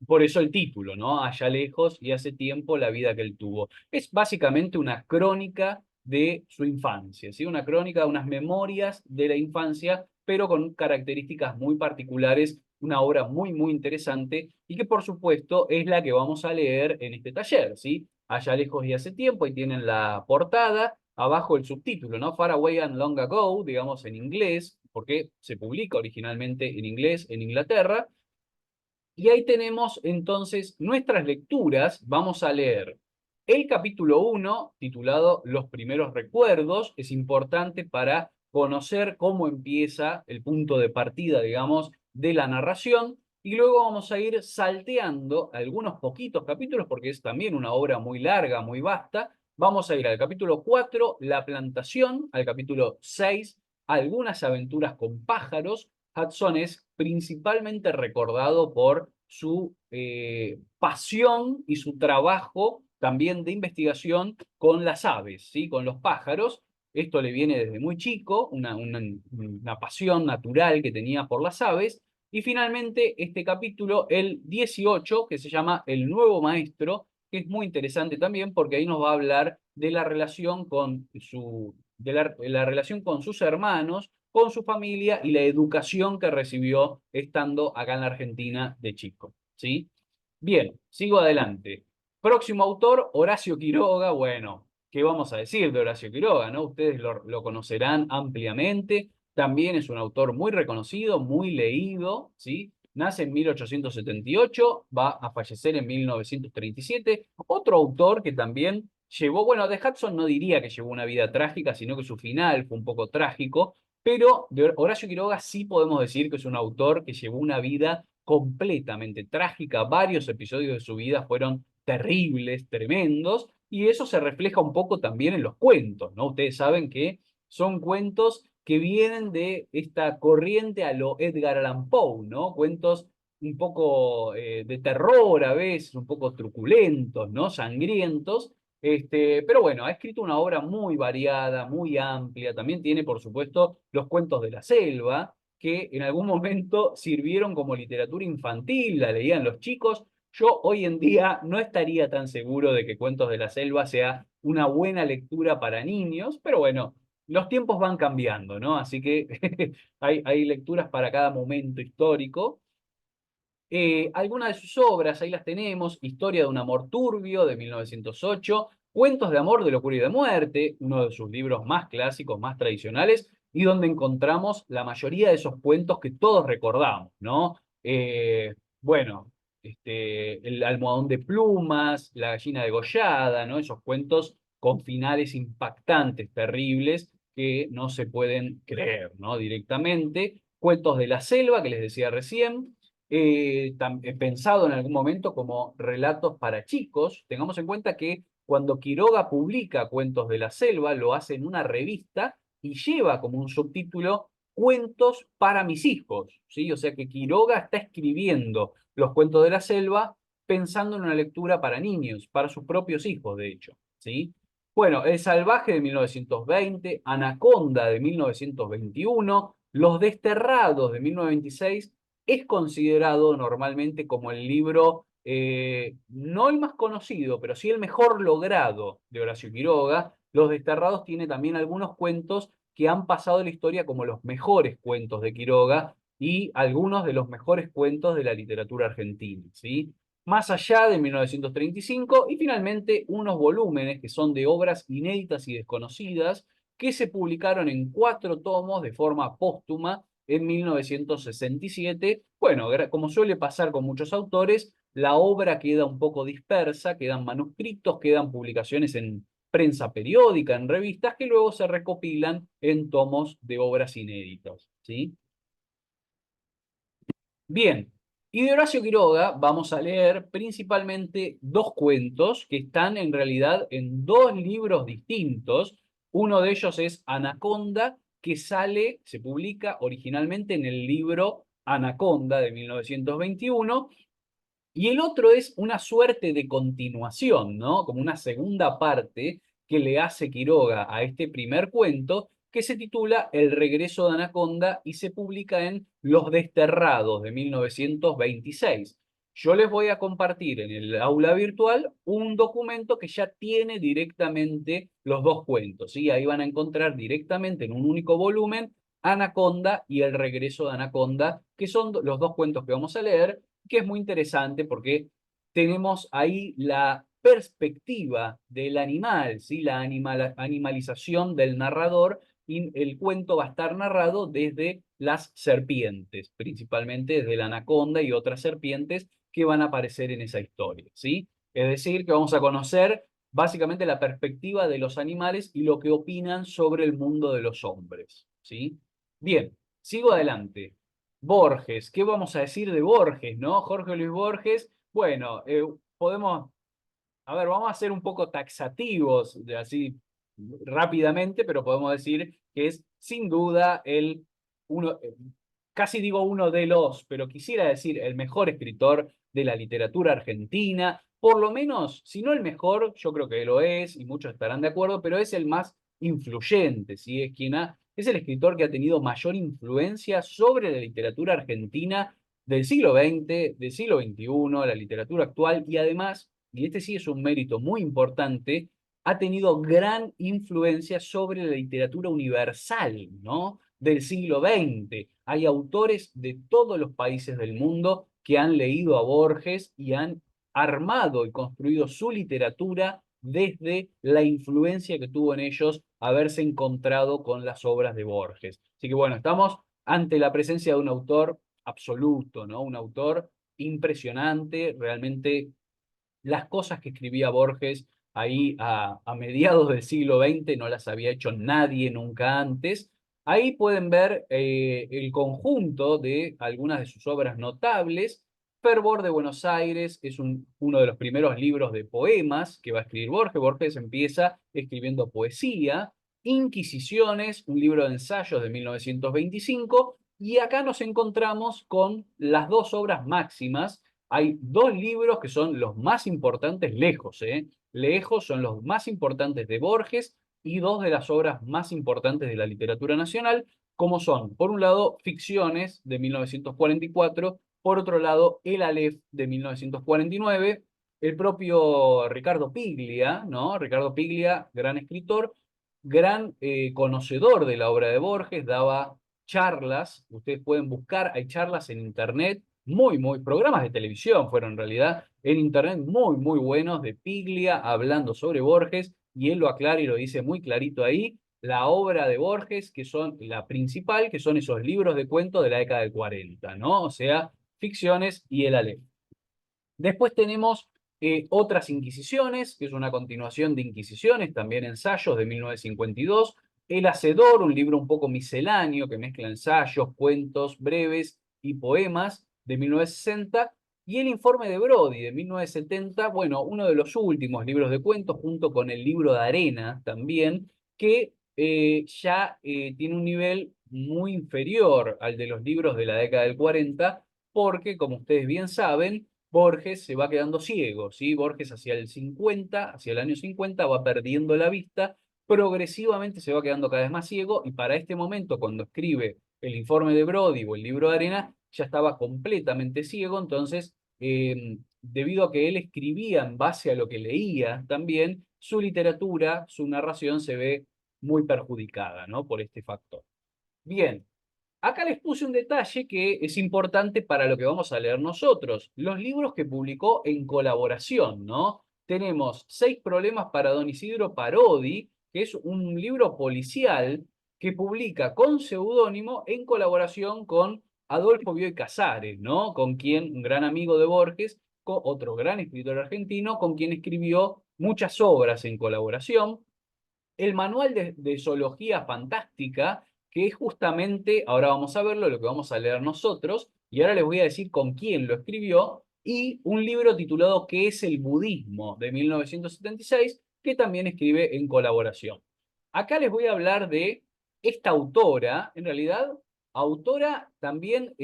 por eso el título, ¿no? Allá lejos y hace tiempo la vida que él tuvo. Es básicamente una crónica de su infancia, ¿sí? Una crónica, unas memorias de la infancia, pero con características muy particulares, una obra muy, muy interesante y que por supuesto es la que vamos a leer en este taller, ¿sí? Allá lejos y hace tiempo, ahí tienen la portada, abajo el subtítulo, ¿no? Far Away and Long Ago, digamos en inglés, porque se publica originalmente en inglés en Inglaterra, y ahí tenemos entonces nuestras lecturas. Vamos a leer el capítulo 1, titulado Los primeros recuerdos. Es importante para conocer cómo empieza el punto de partida, digamos, de la narración. Y luego vamos a ir salteando algunos poquitos capítulos, porque es también una obra muy larga, muy vasta. Vamos a ir al capítulo 4, La plantación, al capítulo 6, Algunas aventuras con pájaros. Hudson es principalmente recordado por su pasión y su trabajo también de investigación con las aves, ¿sí? Con los pájaros. Esto le viene desde muy chico, una pasión natural que tenía por las aves. Y finalmente este capítulo, el 18, que se llama El nuevo maestro, que es muy interesante también porque ahí nos va a hablar de la relación con la relación con sus hermanos, con su familia y la educación que recibió estando acá en la Argentina de chico, ¿sí? Bien, sigo adelante. Próximo autor, Horacio Quiroga. Bueno, ¿qué vamos a decir de Horacio Quiroga, no? Ustedes lo conocerán ampliamente. También es un autor muy reconocido, muy leído, ¿sí? Nace en 1878, va a fallecer en 1937. Otro autor que también llevó, bueno, de Hudson no diría que llevó una vida trágica, sino que su final fue un poco trágico, pero de Horacio Quiroga sí podemos decir que es un autor que llevó una vida completamente trágica. Varios episodios de su vida fueron terribles, tremendos, y eso se refleja un poco también en los cuentos, ¿no? Ustedes saben que son cuentos que vienen de esta corriente a lo Edgar Allan Poe, ¿no? Cuentos un poco de terror a veces, un poco truculentos, ¿no? Sangrientos, pero bueno, ha escrito una obra muy variada, muy amplia. También tiene, por supuesto, los cuentos de la selva, que en algún momento sirvieron como literatura infantil, la leían los chicos. Yo hoy en día no estaría tan seguro de que Cuentos de la Selva sea una buena lectura para niños, pero bueno, los tiempos van cambiando, ¿no? Así que hay lecturas para cada momento histórico. Algunas de sus obras, ahí las tenemos: Historia de un amor turbio, de 1908, Cuentos de amor, de locura y de muerte, uno de sus libros más clásicos, más tradicionales, y donde encontramos la mayoría de esos cuentos que todos recordamos, ¿no? Bueno, El almohadón de plumas, La gallina degollada, ¿no? Esos cuentos con finales impactantes, terribles, que no se pueden creer, ¿no? Directamente. Cuentos de la selva, que les decía recién, pensado en algún momento como relatos para chicos. Tengamos en cuenta que cuando Quiroga publica Cuentos de la Selva, lo hace en una revista y lleva como un subtítulo Cuentos para mis hijos, ¿sí? O sea que Quiroga está escribiendo los Cuentos de la Selva pensando en una lectura para niños, para sus propios hijos, de hecho, ¿sí? Bueno, El Salvaje de 1920, Anaconda de 1921, Los Desterrados de 1926, es considerado normalmente como el libro, no el más conocido, pero sí el mejor logrado de Horacio Quiroga. Los Desterrados tiene también algunos cuentos que han pasado a la historia como los mejores cuentos de Quiroga y algunos de los mejores cuentos de la literatura argentina, ¿sí? Más allá de 1935 y finalmente unos volúmenes que son de obras inéditas y desconocidas que se publicaron en 4 tomos de forma póstuma en 1967. Bueno, como suele pasar con muchos autores, la obra queda un poco dispersa, quedan manuscritos, quedan publicaciones en prensa periódica, en revistas, que luego se recopilan en tomos de obras inéditas, ¿sí? Bien, y de Horacio Quiroga vamos a leer principalmente dos cuentos que están en realidad en dos libros distintos. Uno de ellos es Anaconda, que se publica originalmente en el libro Anaconda de 1921, y el otro es una suerte de continuación, ¿no? Como una segunda parte que le hace Quiroga a este primer cuento, que se titula El regreso de Anaconda y se publica en Los Desterrados de 1926. Yo les voy a compartir en el aula virtual un documento que ya tiene directamente los dos cuentos, ¿sí? Ahí van a encontrar directamente en un único volumen Anaconda y El regreso de Anaconda, que son los dos cuentos que vamos a leer, que es muy interesante porque tenemos ahí la perspectiva del animal, ¿sí? La animalización del narrador, y el cuento va a estar narrado desde las serpientes, principalmente desde la anaconda y otras serpientes que van a aparecer en esa historia, ¿sí? Es decir, que vamos a conocer básicamente la perspectiva de los animales y lo que opinan sobre el mundo de los hombres, ¿sí? Bien, sigo adelante. Borges, ¿qué vamos a decir de Borges, no? Jorge Luis Borges, bueno, podemos, a ver, vamos a ser un poco taxativos, así rápidamente, pero podemos decir que es sin duda uno, casi digo uno de los, pero quisiera decir el mejor escritor de la literatura argentina, por lo menos, si no el mejor, yo creo que lo es, y muchos estarán de acuerdo, pero es el más influyente, ¿sí? Es el escritor que ha tenido mayor influencia sobre la literatura argentina del siglo XX, del siglo XXI, la literatura actual, y además, y este sí es un mérito muy importante, ha tenido gran influencia sobre la literatura universal, ¿no? Del siglo XX. Hay autores de todos los países del mundo que han leído a Borges y han armado y construido su literatura desde la influencia que tuvo en ellos haberse encontrado con las obras de Borges. Así que bueno, estamos ante la presencia de un autor absoluto, ¿no? Un autor impresionante, realmente las cosas que escribía Borges ahí a mediados del siglo XX no las había hecho nadie nunca antes. Ahí pueden ver el conjunto de algunas de sus obras notables. Fervor de Buenos Aires es uno de los primeros libros de poemas que va a escribir Borges. Borges empieza escribiendo poesía. Inquisiciones, un libro de ensayos de 1925. Y acá nos encontramos con las dos obras máximas. Hay dos libros que son los más importantes lejos, ¿eh? Lejos son los más importantes de Borges y dos de las obras más importantes de la literatura nacional, como son, por un lado, Ficciones de 1944, por otro lado, El Aleph de 1949. El propio Ricardo Piglia, ¿no? Ricardo Piglia, gran escritor, gran conocedor de la obra de Borges, daba charlas, ustedes pueden buscar, hay charlas en internet programas de televisión fueron en realidad, en internet muy buenos de Piglia hablando sobre Borges, y él lo aclara y lo dice muy clarito ahí, la obra de Borges, que son la principal, que son esos libros de cuentos de la década del 40, ¿no? O sea, Ficciones y El Aleph. Después tenemos Otras Inquisiciones, que es una continuación de Inquisiciones, también ensayos de 1952. El Hacedor, un libro un poco misceláneo que mezcla ensayos, cuentos breves y poemas de 1960. Y El Informe de Brody de 1970, bueno, uno de los últimos libros de cuentos, junto con el libro de Arena también, que ya tiene un nivel muy inferior al de los libros de la década del 40, porque, como ustedes bien saben, Borges se va quedando ciego, ¿sí? Borges hacia el 50, hacia el año 50, va perdiendo la vista, progresivamente se va quedando cada vez más ciego, y para este momento, cuando escribe el informe de Brody o el libro de arena, ya estaba completamente ciego. Entonces, debido a que él escribía en base a lo que leía también, su literatura, su narración se ve muy perjudicada, ¿no? Por este factor. Bien, acá les puse un detalle que es importante para lo que vamos a leer nosotros. Los libros que publicó en colaboración, ¿no? Tenemos Seis problemas para Don Isidro Parodi, que es un libro policial que publica con seudónimo en colaboración con Adolfo Bioy Casares, ¿no? Con quien, un gran amigo de Borges, otro gran escritor argentino, con quien escribió muchas obras en colaboración. El manual de zoología fantástica, que es justamente, ahora vamos a verlo, lo que vamos a leer nosotros, y ahora les voy a decir con quién lo escribió, y un libro titulado ¿Qué es el budismo?, de 1976, que también escribe en colaboración. Acá les voy a hablar de esta autora, en realidad, autora también,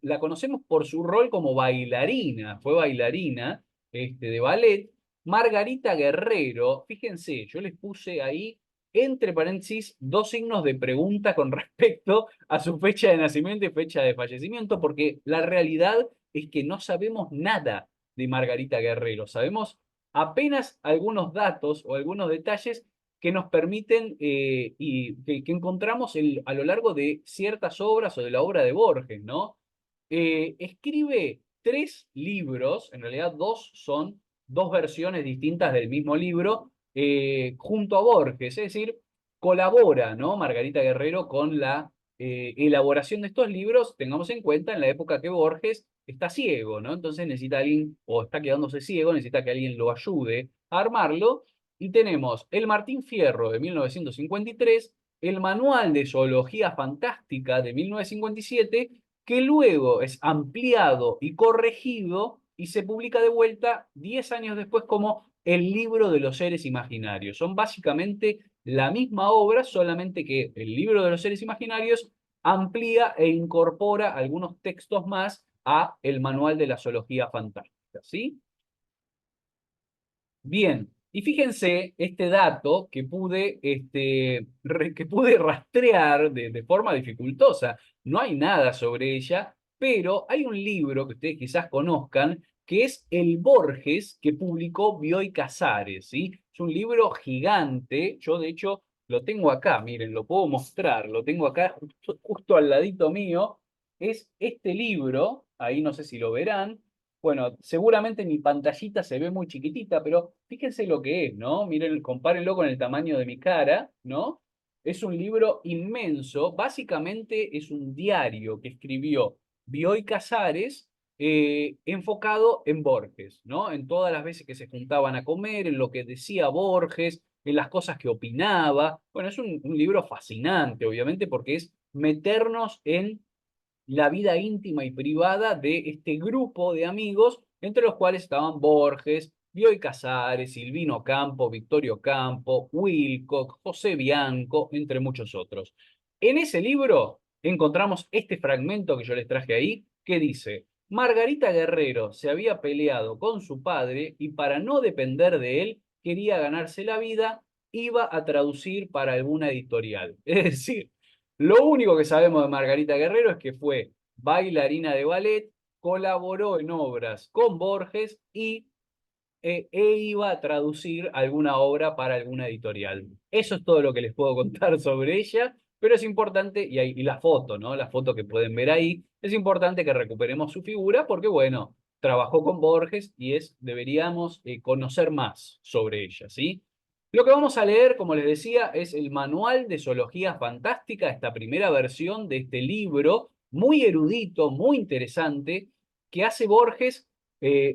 la conocemos por su rol como bailarina, fue bailarina de ballet, Margarita Guerrero. Fíjense, yo les puse ahí entre paréntesis dos signos de pregunta con respecto a su fecha de nacimiento y fecha de fallecimiento, porque la realidad es que no sabemos nada de Margarita Guerrero. Sabemos apenas algunos datos o algunos detalles que nos permiten y que encontramos a lo largo de ciertas obras o de la obra de Borges, ¿no? Escribe tres libros, en realidad dos son dos versiones distintas del mismo libro, junto a Borges, es decir, colabora, ¿no? Margarita Guerrero con la elaboración de estos libros. Tengamos en cuenta en la época que Borges está ciego, ¿no? Entonces necesita alguien, o está quedándose ciego, necesita que alguien lo ayude a armarlo. Y tenemos el Martín Fierro de 1953, el Manual de Zoología Fantástica de 1957, que luego es ampliado y corregido y se publica de vuelta 10 años después como El libro de los seres imaginarios. Son básicamente la misma obra, solamente que el libro de los seres imaginarios amplía e incorpora algunos textos más a el manual de la zoología fantástica, ¿sí? Bien, y fíjense este dato que pude rastrear de forma dificultosa. No hay nada sobre ella, pero hay un libro que ustedes quizás conozcan, que es El Borges, que publicó Bioy Casares, ¿sí? Es un libro gigante. Yo, de hecho, lo tengo acá, miren, lo puedo mostrar, lo tengo acá justo al ladito mío. Es este libro, ahí no sé si lo verán. Bueno, seguramente mi pantallita se ve muy chiquitita, pero fíjense lo que es, ¿no? Miren, compárenlo con el tamaño de mi cara, ¿no? Es un libro inmenso. Básicamente es un diario que escribió Bioy Casares, enfocado en Borges, ¿no? En todas las veces que se juntaban a comer, en lo que decía Borges, en las cosas que opinaba. Bueno, es un libro fascinante, obviamente, porque es meternos en la vida íntima y privada de este grupo de amigos, entre los cuales estaban Borges, Bioy Casares, Silvino Campo, Victorio Campo, Wilcock, José Bianco, entre muchos otros. En ese libro encontramos este fragmento que yo les traje ahí, que dice: Margarita Guerrero se había peleado con su padre y para no depender de él, quería ganarse la vida, iba a traducir para alguna editorial. Es decir, lo único que sabemos de Margarita Guerrero es que fue bailarina de ballet, colaboró en obras con Borges e iba a traducir alguna obra para alguna editorial. Eso es todo lo que les puedo contar sobre ella, pero es importante, y la foto, ¿no? La foto que pueden ver ahí, es importante que recuperemos su figura porque, bueno, trabajó con Borges y deberíamos conocer más sobre ella, ¿sí? Lo que vamos a leer, como les decía, es el Manual de Zoología Fantástica, esta primera versión de este libro, muy erudito, muy interesante, que hace Borges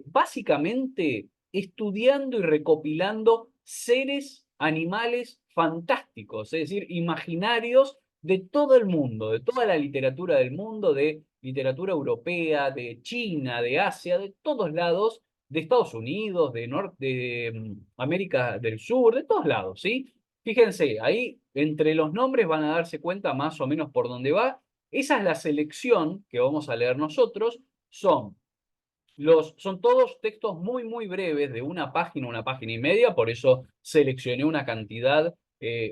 básicamente estudiando y recopilando seres, animales fantásticos, es decir, imaginarios de todo el mundo, de toda la literatura del mundo, de literatura europea, de China, de Asia, de todos lados, de Estados Unidos, de América del Sur, de todos lados, ¿sí? Fíjense, ahí entre los nombres van a darse cuenta más o menos por dónde va. Esa es la selección que vamos a leer nosotros. Son Son todos textos muy, muy breves, de una página y media, por eso seleccioné una cantidad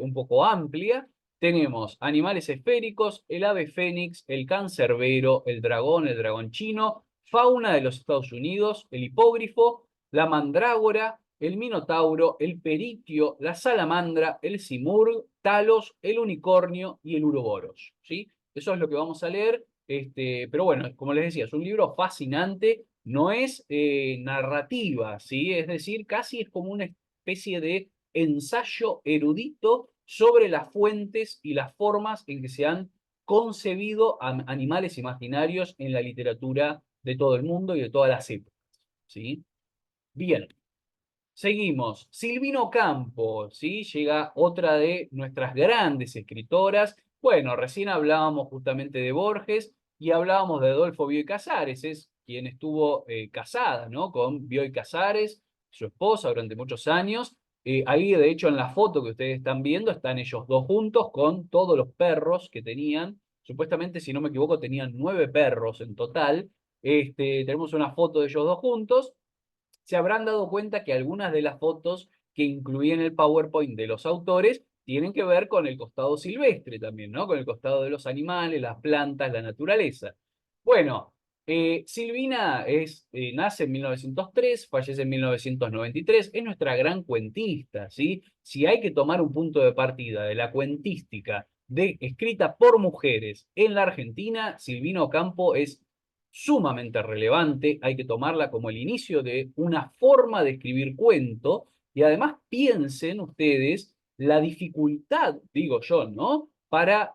un poco amplia. Tenemos animales esféricos, el ave fénix, el cancerbero, el dragón chino, fauna de los Estados Unidos, el hipógrifo, la mandrágora, el minotauro, el periquio, la salamandra, el simurg, Talos, el unicornio y el uroboros, ¿sí? Eso es lo que vamos a leer. Pero bueno, como les decía, es un libro fascinante, no es narrativa, ¿sí? Es decir, casi es como una especie de ensayo erudito sobre las fuentes y las formas en que se han concebido animales imaginarios en la literatura de todo el mundo y de todas las épocas, ¿sí? Bien, seguimos. Silvino Campo, ¿sí? Llega otra de nuestras grandes escritoras. Bueno, recién hablábamos justamente de Borges y hablábamos de Adolfo Bioy Casares, es quien estuvo casada, ¿no? Con Bioy Casares, su esposa, durante muchos años. Ahí, de hecho, en la foto que ustedes están viendo, están ellos dos juntos con todos los perros que tenían. Supuestamente, si no me equivoco, tenían 9 perros en total. Tenemos una foto de ellos dos juntos. Se habrán dado cuenta que algunas de las fotos que incluí en el PowerPoint de los autores tienen que ver con el costado silvestre también, ¿no? Con el costado de los animales, las plantas, la naturaleza. Bueno, Silvina nace en 1903, fallece en 1993, es nuestra gran cuentista, ¿sí? Si hay que tomar un punto de partida de la cuentística escrita por mujeres en la Argentina, Silvina Ocampo es sumamente relevante, hay que tomarla como el inicio de una forma de escribir cuento, y además piensen ustedes la dificultad, digo yo, ¿no? Para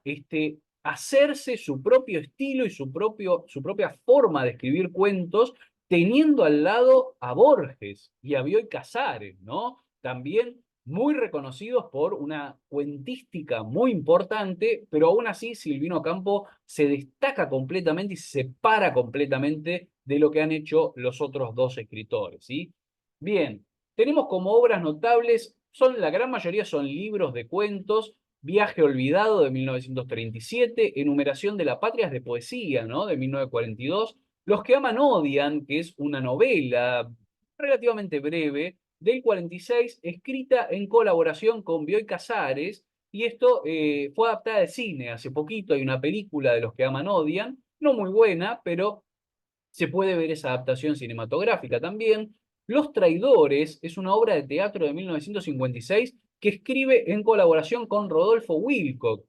hacerse su propio estilo y su propia forma de escribir cuentos, teniendo al lado a Borges y a Bioy Casares, ¿no? También muy reconocidos por una cuentística muy importante, pero aún así Silvino Campo se destaca completamente y se separa completamente de lo que han hecho los otros dos escritores, ¿sí? Bien, tenemos como obras notables, la gran mayoría son libros de cuentos. Viaje olvidado de 1937, Enumeración de la Patria es de poesía, ¿no? De 1942, Los que aman odian, que es una novela relativamente breve, del 46, escrita en colaboración con Bioy Casares, y esto fue adaptada al cine hace poquito. Hay una película de Los que aman odian, no muy buena, pero se puede ver esa adaptación cinematográfica también. Los traidores es una obra de teatro de 1956 que escribe en colaboración con Rodolfo Wilcock.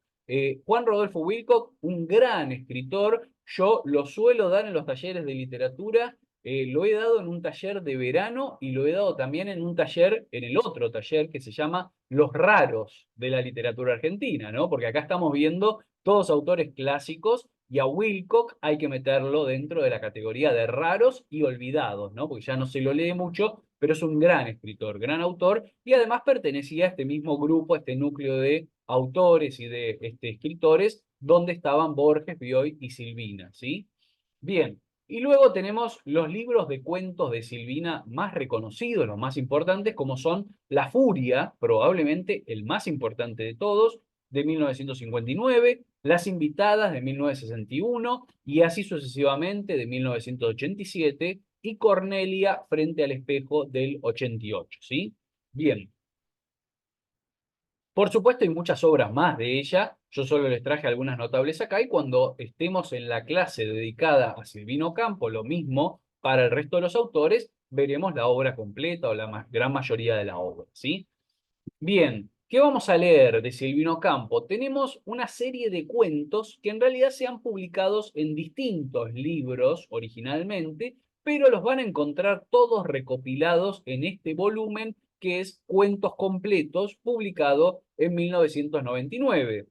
Juan Rodolfo Wilcock, un gran escritor, yo lo suelo dar en los talleres de literatura. Lo he dado en un taller de verano y lo he dado también en un taller, en el otro taller que se llama Los raros de la literatura argentina, ¿no? Porque acá estamos viendo todos autores clásicos, y a Wilcock hay que meterlo dentro de la categoría de raros y olvidados, ¿no? Porque ya no se lo lee mucho, pero es un gran escritor, gran autor, y además pertenecía a este mismo grupo, a este núcleo de autores y de escritores, donde estaban Borges, Bioy y Silvina, ¿sí? Bien, y luego tenemos los libros de cuentos de Silvina más reconocidos, los más importantes, como son La Furia, probablemente el más importante de todos, de 1959, Las Invitadas, de 1961, y así sucesivamente, de 1987, y Cornelia frente al espejo, del 88, ¿sí? Bien, por supuesto, hay muchas obras más de ella. Yo solo les traje algunas notables acá, y cuando estemos en la clase dedicada a Silvino Campo, lo mismo para el resto de los autores, veremos la obra completa o la gran mayoría de la obra, ¿sí? Bien, ¿qué vamos a leer de Silvino Campo? Tenemos una serie de cuentos que en realidad se han publicados en distintos libros originalmente, pero los van a encontrar todos recopilados en este volumen que es Cuentos Completos, publicado en 1999.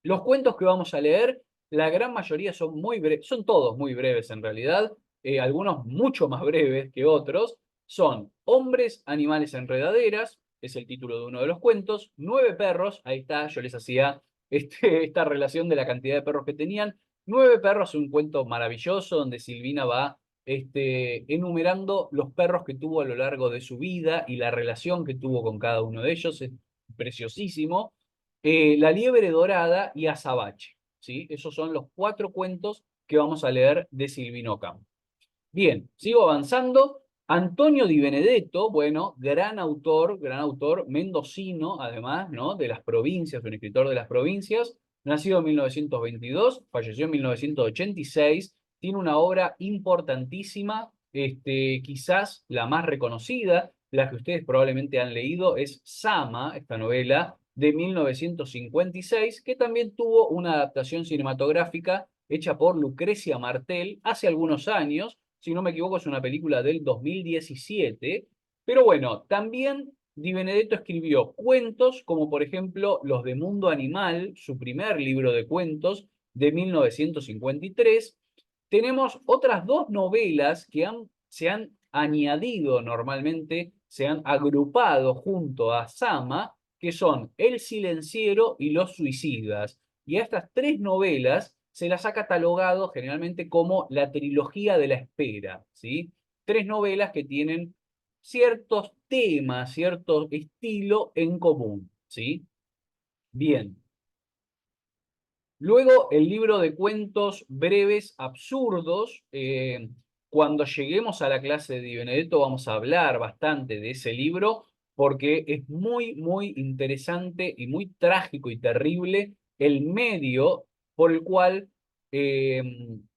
Los cuentos que vamos a leer, la gran mayoría son muy breves, son todos muy breves en realidad, algunos mucho más breves que otros. Son Hombres, Animales, Enredaderas, es el título de uno de los cuentos. 9 perros, ahí está, yo les hacía esta relación de la cantidad de perros que tenían. 9 perros, un cuento maravilloso donde Silvina va enumerando los perros que tuvo a lo largo de su vida y la relación que tuvo con cada uno de ellos. Es preciosísimo. La liebre dorada y Azabache, ¿sí? Esos son los 4 cuentos que vamos a leer de Silvino Campo. Bien, sigo avanzando. Antonio Di Benedetto, bueno, gran autor mendocino, además, ¿no? De las provincias, un escritor de las provincias, nacido en 1922, falleció en 1986, tiene una obra importantísima, quizás la más reconocida, la que ustedes probablemente han leído, es Sama, esta novela de 1956, que también tuvo una adaptación cinematográfica hecha por Lucrecia Martel hace algunos años. Si no me equivoco, es una película del 2017. Pero bueno, también Di Benedetto escribió cuentos, como por ejemplo los de Mundo Animal, su primer libro de cuentos de 1953. Tenemos otras dos novelas que se han añadido normalmente, se han agrupado junto a Sama, que son El Silenciero y Los Suicidas. Y a estas tres novelas se las ha catalogado generalmente como la trilogía de la espera, ¿sí? Tres novelas que tienen ciertos temas, cierto estilo en común, ¿sí? Bien. Luego, el libro de cuentos breves absurdos. Cuando lleguemos a la clase de Di Benedetto vamos a hablar bastante de ese libro porque es muy, muy interesante y muy trágico y terrible el medio por el cual eh,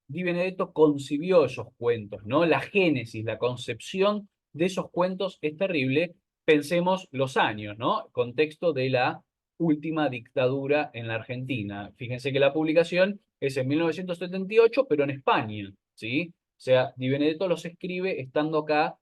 Di Benedetto concibió esos cuentos, ¿no? La génesis, la concepción de esos cuentos es terrible. Pensemos los años, ¿no? Contexto de la última dictadura en la Argentina. Fíjense que la publicación es en 1978, pero en España, ¿sí? O sea, Di Benedetto los escribe estando acá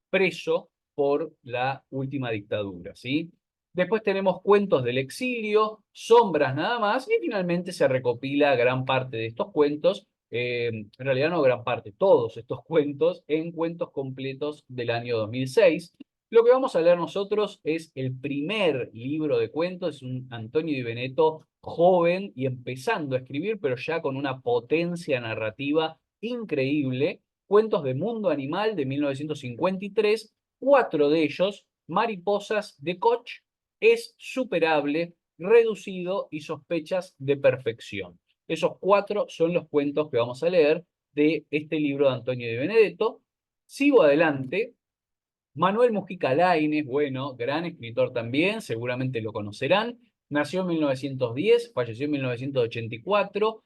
preso por la última dictadura, ¿sí? Después tenemos Cuentos del Exilio, Sombras nada más, y finalmente se recopila gran parte de estos cuentos, en realidad no gran parte, todos estos cuentos, en Cuentos Completos del año 2006. Lo que vamos a leer nosotros es el primer libro de cuentos, es un Antonio Di Benedetto joven y empezando a escribir, pero ya con una potencia narrativa increíble. Cuentos de Mundo Animal de 1953, cuatro de ellos, Mariposas de Koch, Es superable, Reducido y Sospechas de perfección. Esos cuatro son los cuentos que vamos a leer de este libro de Antonio Di Benedetto. Sigo adelante. Manuel Mujica Lainez, bueno, gran escritor también, seguramente lo conocerán. Nació en 1910, falleció en 1984.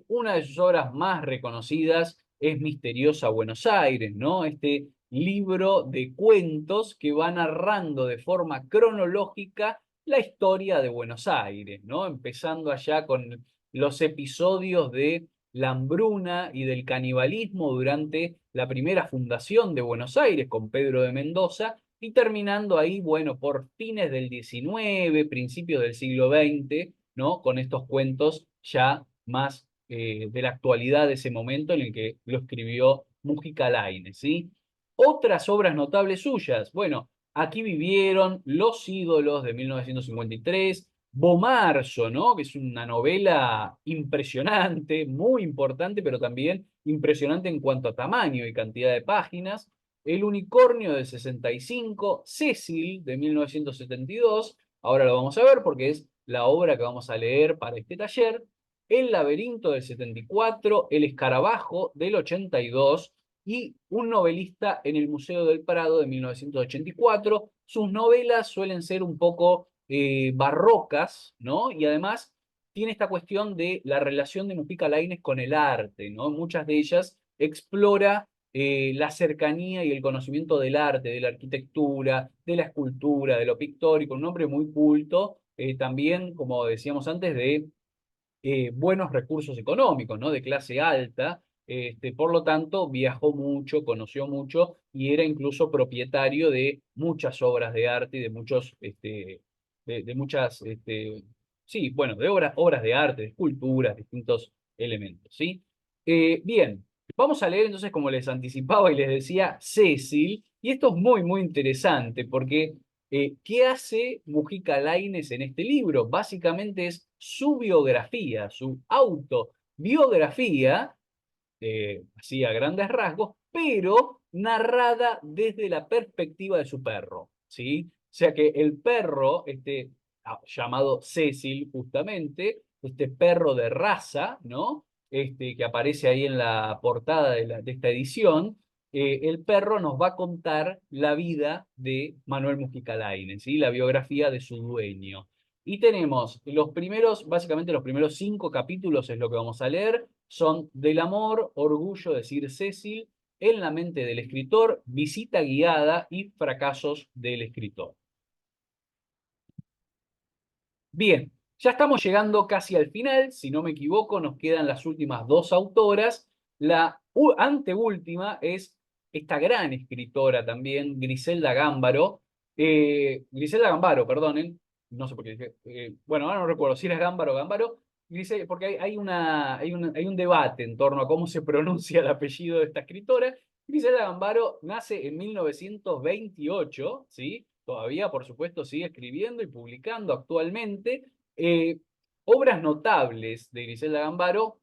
Una de sus obras más reconocidas es Misteriosa Buenos Aires, ¿no? Este libro de cuentos que va narrando de forma cronológica la historia de Buenos Aires, ¿no? Empezando allá con los episodios de la hambruna y del canibalismo durante la primera fundación de Buenos Aires con Pedro de Mendoza y terminando ahí, bueno, por fines del XIX, principios del siglo XX, ¿no? Con estos cuentos ya más de la actualidad de ese momento en el que lo escribió Mujica Lainez, ¿sí? Otras obras notables suyas, bueno, Aquí vivieron, Los ídolos de 1953, Bomarzo, ¿no? Que es una novela impresionante, muy importante, pero también impresionante en cuanto a tamaño y cantidad de páginas. El unicornio de 65, Cecil de 1972, ahora lo vamos a ver porque es la obra que vamos a leer para este taller. El laberinto del 74, El escarabajo del 82 y Un novelista en el Museo del Prado de 1984. Sus novelas suelen ser un poco barrocas, ¿no? Y además tiene esta cuestión de la relación de Mujica Lainez con el arte, ¿no? Muchas de ellas explora la cercanía y el conocimiento del arte, de la arquitectura, de la escultura, de lo pictórico, un hombre muy culto, también, como decíamos antes, de buenos recursos económicos, ¿no? De clase alta. Por lo tanto, viajó mucho, conoció mucho y era incluso propietario de muchas obras de arte y de muchos, de muchas, sí, bueno, de obras de arte, de esculturas, distintos elementos, ¿sí? Bien, vamos a leer entonces, como les anticipaba y les decía, Cecil, y esto es muy, muy interesante porque ¿qué hace Mujica Lainez en este libro? Básicamente es su biografía, su autobiografía, así a grandes rasgos, pero narrada desde la perspectiva de su perro, ¿sí? O sea que el perro, llamado Cecil justamente, este perro de raza, ¿no? que aparece ahí en la portada de esta edición, el perro nos va a contar la vida de Manuel Mujica Lainez, ¿sí? La biografía de su dueño. Y tenemos los primeros, básicamente los primeros 5 capítulos es lo que vamos a leer, son Del amor, orgullo de Sir Cecil, En la mente del escritor, Visita guiada y Fracasos del escritor. Bien, ya estamos llegando casi al final, si no me equivoco, nos quedan las últimas 2 autoras. La anteúltima es esta gran escritora también, Griselda Gámbaro. Griselda Gambaro, perdonen, no sé por qué dije. Bueno, ahora no recuerdo si era Gámbaro o Gámbaro, porque hay un debate en torno a cómo se pronuncia el apellido de esta escritora. Griselda Gambaro nace en 1928, ¿sí? Todavía, por supuesto, sigue escribiendo y publicando actualmente. Eh, Obras notables de Griselda Gambaro,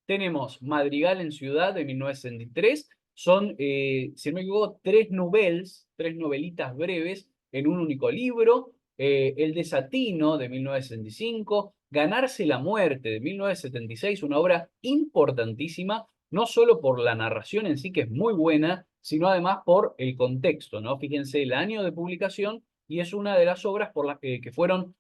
tenemos Madrigal en Ciudad de 1963, son, si no me equivoco, 3 novelas, 3 novelitas breves en un único libro. El Desatino de 1965, Ganarse la muerte de 1976, una obra importantísima, no solo por la narración en sí, que es muy buena, sino además por el contexto, ¿no? Fíjense el año de publicación y es una de las obras por las que fueron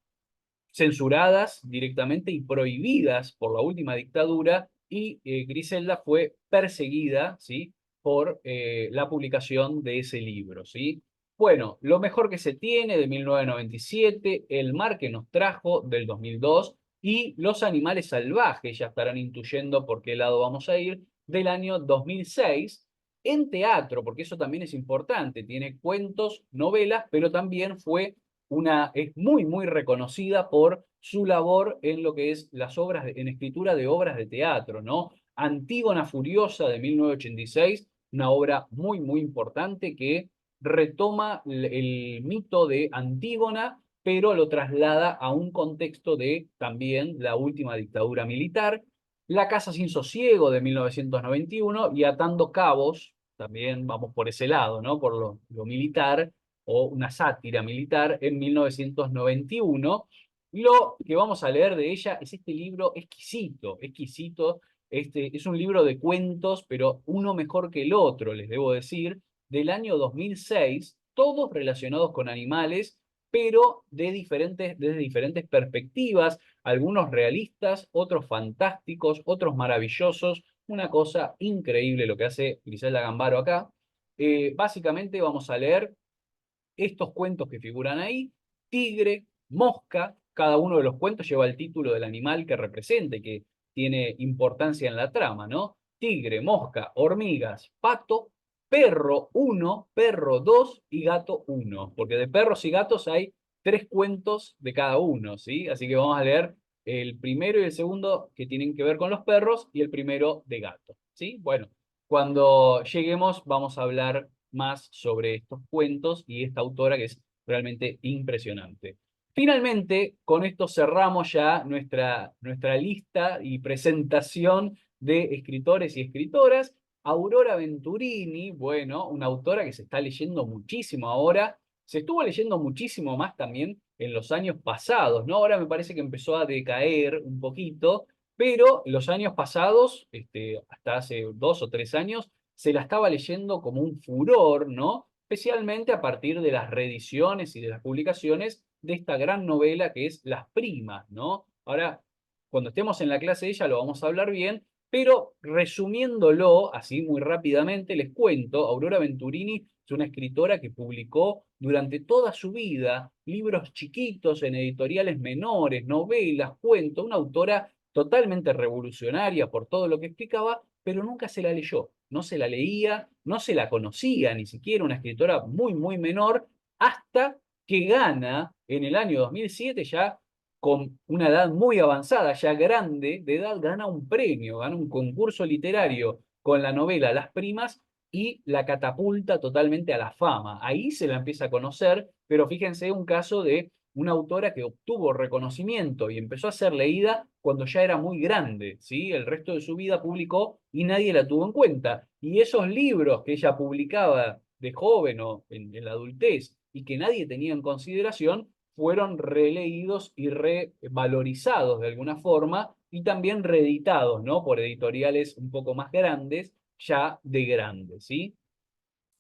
censuradas directamente y prohibidas por la última dictadura, y Griselda fue perseguida, ¿sí? Por la publicación de ese libro, ¿sí? Bueno, Lo mejor que se tiene de 1997, El mar que nos trajo del 2002 y Los animales salvajes, ya estarán intuyendo por qué lado vamos a ir, del año 2006. En teatro, porque eso también es importante, tiene cuentos, novelas, pero también es muy, muy reconocida por su labor en lo que es las obras, en escritura de obras de teatro, ¿no? Antígona Furiosa de 1986, una obra muy, muy importante que retoma el mito de Antígona, pero lo traslada a un contexto de también la última dictadura militar. La Casa sin Sosiego de 1991 y Atando Cabos, también vamos por ese lado, ¿no? Por lo militar, o una sátira militar en 1991. Lo que vamos a leer de ella es este libro exquisito, exquisito. Es un libro de cuentos, pero uno mejor que el otro, les debo decir, del año 2006, todos relacionados con animales, pero desde diferentes perspectivas, algunos realistas, otros fantásticos, otros maravillosos. Una cosa increíble lo que hace Griselda Gambaro acá. Básicamente vamos a leer estos cuentos que figuran ahí: tigre, mosca, cada uno de los cuentos lleva el título del animal que represente, que tiene importancia en la trama, ¿no? Tigre, mosca, hormigas, pato, perro uno, perro 2 y gato uno, porque de perros y gatos hay 3 cuentos de cada uno, ¿sí? Así que vamos a leer el primero y el segundo que tienen que ver con los perros y el primero de gato, ¿sí? Bueno, cuando lleguemos vamos a hablar más sobre estos cuentos y esta autora que es realmente impresionante. Finalmente, con esto cerramos ya nuestra lista y presentación de escritores y escritoras. Aurora Venturini, bueno, una autora que se está leyendo muchísimo ahora, se estuvo leyendo muchísimo más también en los años pasados, ¿no? Ahora me parece que empezó a decaer un poquito, pero los años pasados, hasta hace 2 o 3 años, se la estaba leyendo como un furor, ¿no? Especialmente a partir de las reediciones y de las publicaciones de esta gran novela que es Las Primas, ¿no? Ahora, cuando estemos en la clase de ella lo vamos a hablar bien, pero resumiéndolo así muy rápidamente, les cuento: Aurora Venturini es una escritora que publicó durante toda su vida libros chiquitos en editoriales menores, novelas, cuentos, una autora totalmente revolucionaria por todo lo que explicaba, pero nunca se la leyó, no se la leía, no se la conocía, ni siquiera, una escritora muy, muy menor, hasta que gana en el año 2007, ya con una edad muy avanzada, ya grande de edad, gana un premio, gana un concurso literario con la novela Las Primas y la catapulta totalmente a la fama. Ahí se la empieza a conocer, pero fíjense un caso de una autora que obtuvo reconocimiento y empezó a ser leída cuando ya era muy grande, ¿sí? El resto de su vida publicó y nadie la tuvo en cuenta. Y esos libros que ella publicaba de joven o en la adultez y que nadie tenía en consideración, fueron releídos y revalorizados de alguna forma, y también reeditados, ¿no? Por editoriales un poco más grandes, ya de grandes, ¿sí?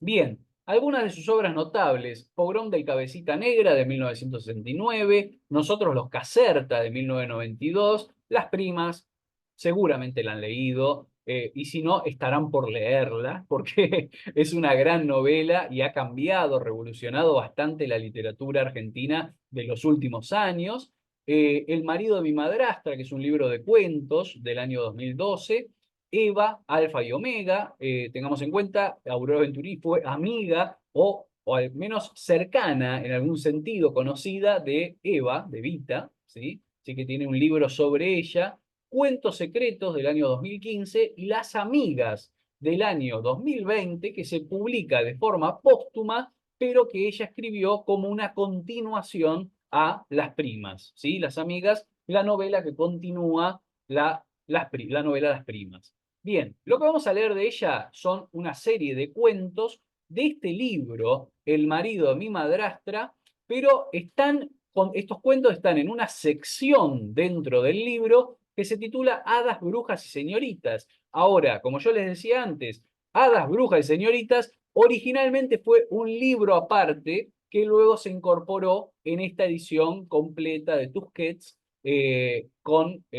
Bien, algunas de sus obras notables: Pogrom del Cabecita Negra de 1969, Nosotros los Caserta de 1992, Las Primas, seguramente la han leído, y si no, estarán por leerla, porque es una gran novela y ha cambiado, revolucionado bastante la literatura argentina de los últimos años. El marido de mi madrastra, que es un libro de cuentos del año 2012. Eva, Alfa y Omega. Tengamos en cuenta, Aurora Venturini fue amiga o al menos cercana, en algún sentido, conocida de Eva, de Vita, ¿sí? Así que tiene un libro sobre ella. Cuentos secretos del año 2015 y Las amigas del año 2020, que se publica de forma póstuma, pero que ella escribió como una continuación a Las primas, ¿sí? Las amigas, la novela que continúa la novela Las primas. Bien, lo que vamos a leer de ella son una serie de cuentos de este libro, El marido de mi madrastra, pero estos cuentos están en una sección dentro del libro que se titula Hadas, brujas y señoritas. Ahora, como yo les decía antes, Hadas, brujas y señoritas originalmente fue un libro aparte que luego se incorporó en esta edición completa de Tusquets,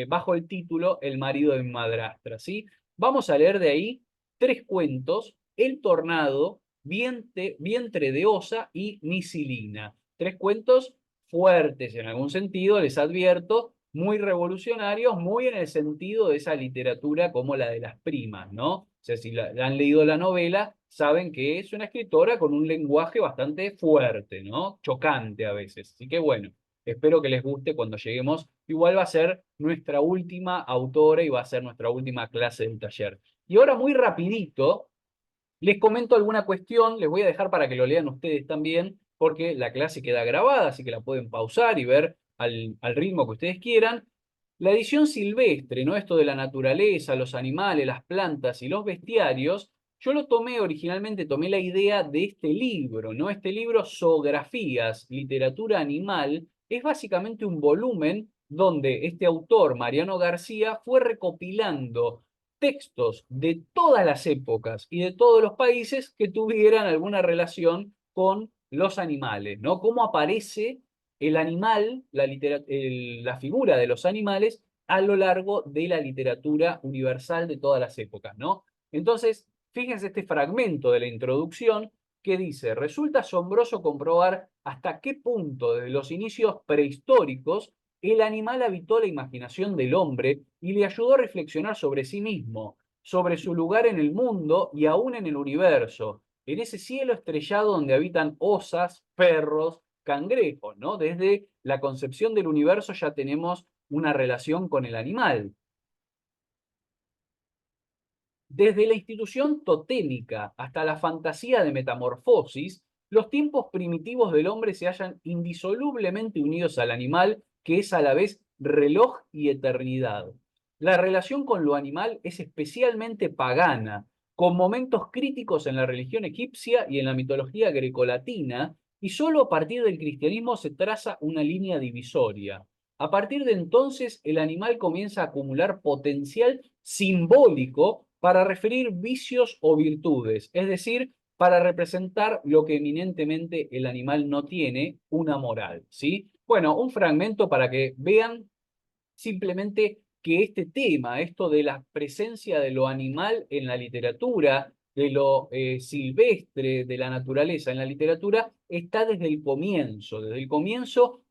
bajo el título El marido de mi madrastra, ¿sí? Vamos a leer de ahí tres cuentos: El tornado, Vientre de osa y Misilina. Tres cuentos fuertes en algún sentido, les advierto, muy revolucionarios, muy en el sentido de esa literatura como la de Las primas, ¿no? O sea, si han leído la novela, saben que es una escritora con un lenguaje bastante fuerte, ¿no? Chocante a veces. Así que bueno, espero que les guste cuando lleguemos. Igual va a ser nuestra última autora y va a ser nuestra última clase del taller. Y ahora muy rapidito, les comento alguna cuestión, les voy a dejar para que lo lean ustedes también, porque la clase queda grabada, así que la pueden pausar y ver al ritmo que ustedes quieran. La edición silvestre, ¿no? Esto de la naturaleza, los animales, las plantas y los bestiarios, yo lo tomé originalmente, tomé la idea de este libro, ¿no? Este libro, Zoografías, Literatura Animal, es básicamente un volumen donde este autor, Mariano García, fue recopilando textos de todas las épocas y de todos los países que tuvieran alguna relación con los animales, ¿no? Cómo aparece el animal, la figura de los animales a lo largo de la literatura universal de todas las épocas, ¿no? Entonces, fíjense este fragmento de la introducción que dice: resulta asombroso comprobar hasta qué punto desde los inicios prehistóricos el animal habitó la imaginación del hombre y le ayudó a reflexionar sobre sí mismo, sobre su lugar en el mundo y aún en el universo, en ese cielo estrellado donde habitan osas, perros, cangrejos, ¿no? Desde la concepción del universo ya tenemos una relación con el animal. Desde la institución totémica hasta la fantasía de metamorfosis, los tiempos primitivos del hombre se hallan indisolublemente unidos al animal, que es a la vez reloj y eternidad. La relación con lo animal es especialmente pagana, con momentos críticos en la religión egipcia y en la mitología grecolatina, y solo a partir del cristianismo se traza una línea divisoria. A partir de entonces, el animal comienza a acumular potencial simbólico para referir vicios o virtudes, es decir, para representar lo que eminentemente el animal no tiene, una moral, ¿sí? Bueno, un fragmento para que vean simplemente que este tema, esto de la presencia de lo animal en la literatura, de lo silvestre, de la naturaleza en la literatura, está desde el comienzo,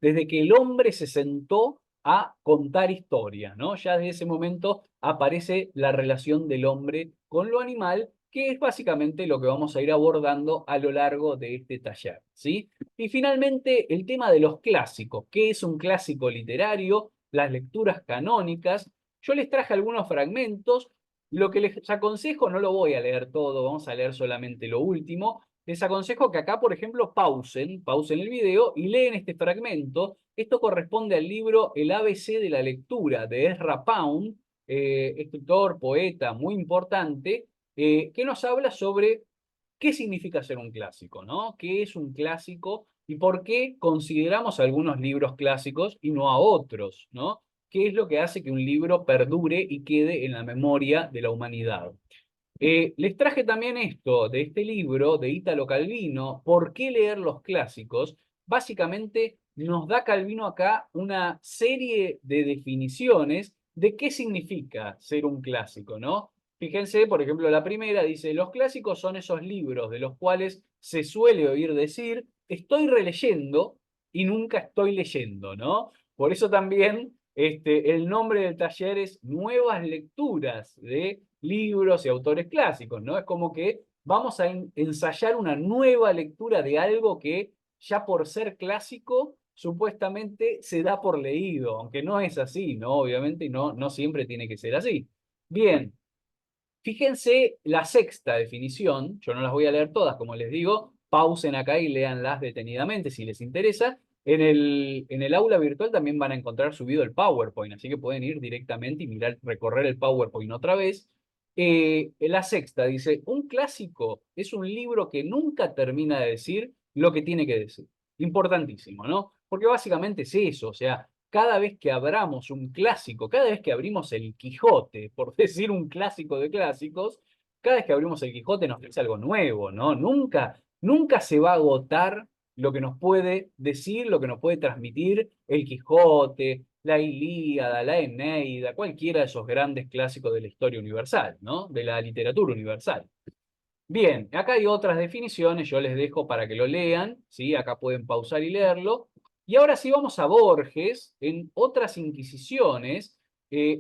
desde que el hombre se sentó a contar historias, ¿no? Ya desde ese momento aparece la relación del hombre con lo animal, que es básicamente lo que vamos a ir abordando a lo largo de este taller, ¿sí? Y finalmente, el tema de los clásicos. ¿Qué es un clásico literario? Las lecturas canónicas. Yo les traje algunos fragmentos. Lo que les aconsejo, no lo voy a leer todo, vamos a leer solamente lo último. Les aconsejo que acá, por ejemplo, pausen el video y leen este fragmento. Esto corresponde al libro El ABC de la lectura de Ezra Pound, escritor, poeta muy importante, que nos habla sobre qué significa ser un clásico, ¿no? ¿Qué es un clásico y por qué consideramos algunos libros clásicos y no a otros, ¿no? qué es lo que hace que un libro perdure y quede en la memoria de la humanidad. Les traje también esto de este libro de Italo Calvino, ¿Por qué leer los clásicos? Básicamente nos da Calvino acá una serie de definiciones de qué significa ser un clásico, ¿no? Fíjense, por ejemplo, la primera dice, los clásicos son esos libros de los cuales se suele oír decir, estoy releyendo y nunca estoy leyendo, ¿no? Por eso también el nombre del taller es Nuevas Lecturas de libros y autores clásicos, ¿no? Es como que vamos a ensayar una nueva lectura de algo que ya por ser clásico supuestamente se da por leído, aunque no es así, ¿no? Obviamente no siempre tiene que ser así. Bien, fíjense la sexta definición, yo no las voy a leer todas, como les digo, pausen acá y léanlas detenidamente si les interesa. En el aula virtual también van a encontrar subido el PowerPoint, así que pueden ir directamente y mirar, recorrer el PowerPoint otra vez. La sexta dice, un clásico es un libro que nunca termina de decir lo que tiene que decir. Importantísimo, ¿no? Porque básicamente es eso, o sea, cada vez que abramos un clásico, cada vez que abrimos el Quijote, por decir un clásico de clásicos, cada vez que abrimos el Quijote nos dice algo nuevo, ¿no? Nunca se va a agotar lo que nos puede decir, lo que nos puede transmitir el Quijote, la Ilíada, la Eneida, cualquiera de esos grandes clásicos de la historia universal, ¿no? De la literatura universal. Bien, acá hay otras definiciones, yo les dejo para que lo lean, ¿sí? Acá pueden pausar y leerlo. Y ahora sí vamos a Borges, en otras Inquisiciones,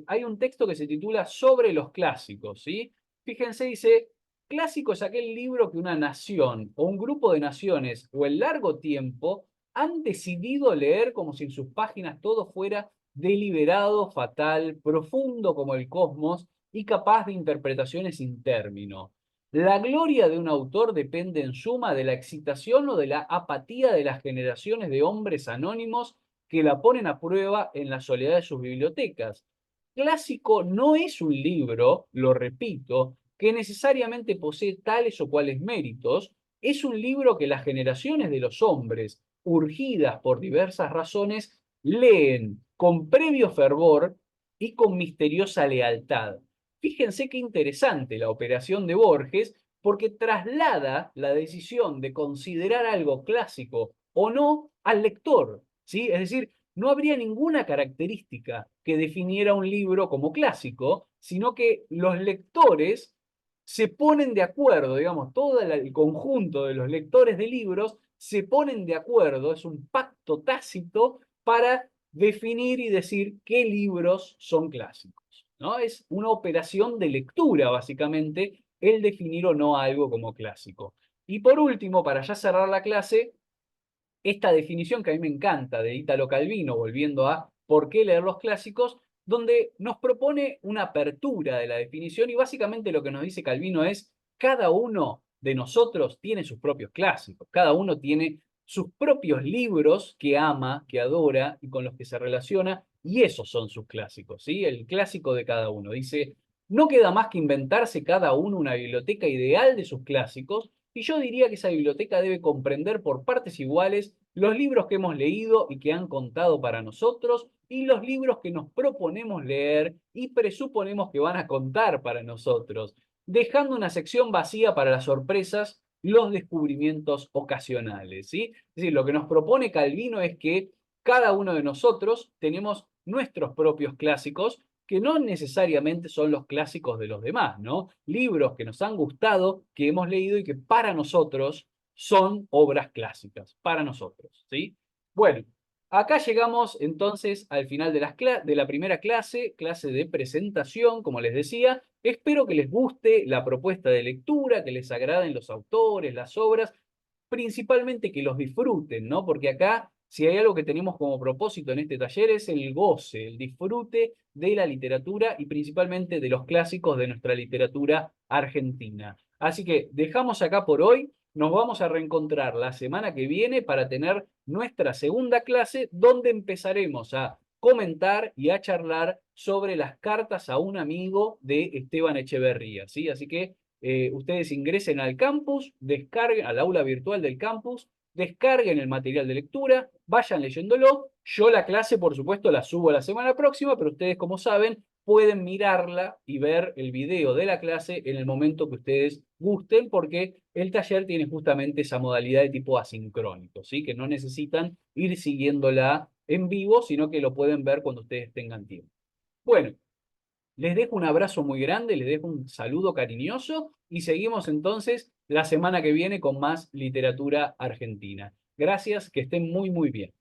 hay un texto que se titula Sobre los clásicos, ¿sí? Fíjense, dice, clásico es aquel libro que una nación o un grupo de naciones o el largo tiempo han decidido leer como si en sus páginas todo fuera deliberado, fatal, profundo como el cosmos y capaz de interpretaciones sin término. La gloria de un autor depende en suma de la excitación o de la apatía de las generaciones de hombres anónimos que la ponen a prueba en la soledad de sus bibliotecas. Clásico no es un libro, lo repito, que necesariamente posee tales o cuales méritos, es un libro que las generaciones de los hombres, urgidas por diversas razones, leen con previo fervor y con misteriosa lealtad. Fíjense qué interesante la operación de Borges, porque traslada la decisión de considerar algo clásico o no al lector, ¿sí? Es decir, no habría ninguna característica que definiera un libro como clásico, sino que los lectores se ponen de acuerdo, digamos, todo el conjunto de los lectores de libros se ponen de acuerdo, es un pacto tácito para definir y decir qué libros son clásicos, ¿no? Es una operación de lectura, básicamente, el definir o no algo como clásico. Y por último, para ya cerrar la clase, esta definición que a mí me encanta de Italo Calvino, volviendo a por qué leer los clásicos, donde nos propone una apertura de la definición y básicamente lo que nos dice Calvino es, cada uno de nosotros tiene sus propios clásicos, cada uno tiene sus propios libros que ama, que adora y con los que se relaciona, y esos son sus clásicos, ¿sí? El clásico de cada uno. Dice, no queda más que inventarse cada uno una biblioteca ideal de sus clásicos, y yo diría que esa biblioteca debe comprender por partes iguales los libros que hemos leído y que han contado para nosotros y los libros que nos proponemos leer y presuponemos que van a contar para nosotros, dejando una sección vacía para las sorpresas, los descubrimientos ocasionales, ¿sí? Es decir, lo que nos propone Calvino es que cada uno de nosotros tenemos nuestros propios clásicos que no necesariamente son los clásicos de los demás, ¿no? Libros que nos han gustado, que hemos leído y que para nosotros son obras clásicas, para nosotros, ¿sí? Bueno, acá llegamos entonces al final de la primera clase, clase de presentación, como les decía. Espero que les guste la propuesta de lectura, que les agraden los autores, las obras, principalmente que los disfruten, ¿no? Porque acá, si hay algo que tenemos como propósito en este taller, es el goce, el disfrute de la literatura y principalmente de los clásicos de nuestra literatura argentina. Así que dejamos acá por hoy, nos vamos a reencontrar la semana que viene para tener nuestra segunda clase, donde empezaremos a comentar y a charlar sobre las cartas a un amigo de Esteban Echeverría, ¿sí? Así que ustedes ingresen al campus, descarguen, al aula virtual del campus, descarguen el material de lectura, vayan leyéndolo. Yo la clase, por supuesto, la subo la semana próxima, pero ustedes, como saben, pueden mirarla y ver el video de la clase en el momento que ustedes gusten, porque el taller tiene justamente esa modalidad de tipo asincrónico, ¿sí? Que no necesitan ir siguiéndola en vivo, sino que lo pueden ver cuando ustedes tengan tiempo. Bueno, les dejo un abrazo muy grande, les dejo un saludo cariñoso y seguimos entonces la semana que viene con más literatura argentina. Gracias, que estén muy, muy bien.